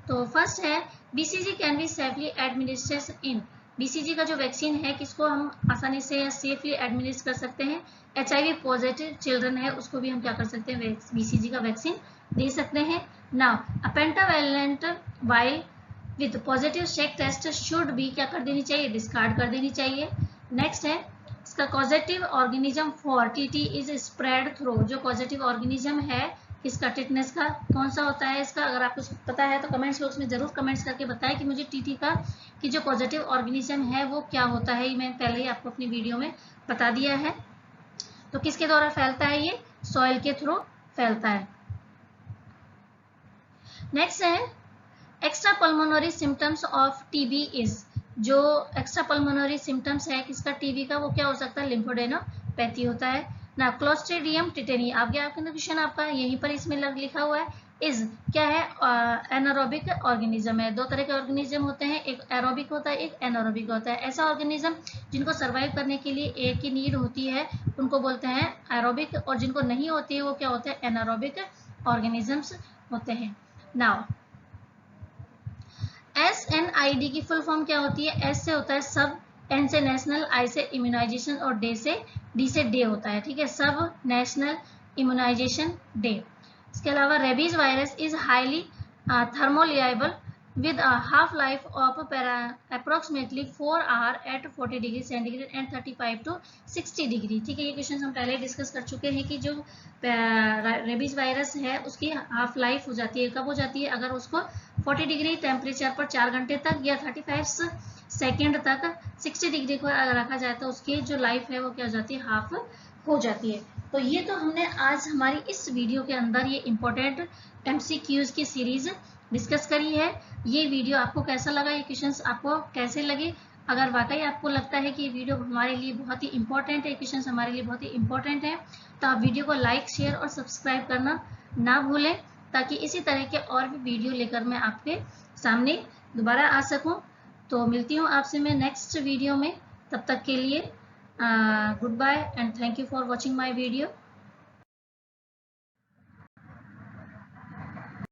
तो फर्स्ट है BCG can be safely administrate in, BCG का जो वैक्सीन है किसको हम आसानी से या सेफली एडमिनिस्ट्रेट कर सकते हैं, HIV पॉजिटिव चिल्ड्रन है उसको भी हम क्या कर सकते हैं, बीसीजी का वैक्सीन दे सकते हैं। Now a pentavalent vial with positive shake test should भी क्या कर देनी चाहिए, डिस्कार्ड कर देनी चाहिए। नेक्स्ट है इसका positive organism for TT is spread through, जो पॉजिटिव ऑर्गेनिज्म है इसका टिटनेस का कौन सा होता है इसका, अगर आपको पता है तो कमेंट्स बॉक्स में जरूर कमेंट्स करके बताएं कि मुझे टीटी का कि जो पॉजिटिव ऑर्गेनिज्म है वो क्या होता है। मैं पहले ही आपको अपनी वीडियो में बता दिया है। तो किसके द्वारा फैलता है, ये सॉइल के थ्रू फैलता है। नेक्स्ट है extra pulmonary symptoms of TB is, जो एक्स्ट्रा पल्मोनरी सिम्टम्स है किसका, टीबी का, वो क्या हो सकता है, लिम्फोडेनोपैथी होता है ना। क्लोस्ट्रीडियम टिटेनी आ गया आपका क्वेश्चन, आपका यहीं पर इसमें लिखा हुआ है। इज क्या है, एनारोबिक ऑर्गेनिज्म है। 2 तरह के ऑर्गेनिज्म होते हैं, एक एरोबिक होता है एक एनारोबिक होता है। ऐसा ऑर्गेनिज्म जिनको सर्वाइव करने के लिए एयर की नीड होती है उनको बोलते हैं एरोबिक, और जिनको नहीं होती है वो क्या होते हैं, एनारोबिक ऑर्गेनिजम्स होते हैं। नाउ SNID की फुल फॉर्म क्या होती है, S से होता है सब, N से नेशनल, I से इम्यूनाइजेशन और D से डे होता है, ठीक है, सब नेशनल इम्यूनाइजेशन डे। इसके अलावा rabies virus is highly thermolabile with a half life of approximately 4 hours at 40 degree centigrade and 35 to 60 degree, ठीक है। ये क्वेश्चन हम पहले डिस्कस कर चुके हैं कि जो रेबीज वायरस है उसकी हाफ लाइफ हो जाती है, कब हो जाती है, अगर उसको 40 डिग्री टेम्परेचर पर 4 घंटे तक या 35 सेकेंड तक 60 डिग्री को अगर रखा जाए तो उसकी जो लाइफ है वो क्या हो जाती है, हाफ हो जाती है। तो ये तो हमने आज हमारी इस वीडियो के अंदर ये इम्पोर्टेंट MCQs की सीरीज डिस्कस करी है। ये वीडियो आपको कैसा लगा, ये क्वेश्चंस आपको कैसे लगे? अगर वाकई आपको लगता है कि ये वीडियो हमारे लिए बहुत ही इंपॉर्टेंट है, क्वेश्चंस हमारे लिए बहुत ही इंपॉर्टेंट है, तो आप वीडियो को लाइक, शेयर और सब्सक्राइब करना ना भूलें, ताकि इसी तरह के और भी वीडियो लेकर मैं आपके सामने दोबारा आ सकूं। तो मिलती हूँ आपसे मैं नेक्स्ट वीडियो में। तब तक के लिए goodbye and thank you for watching my video.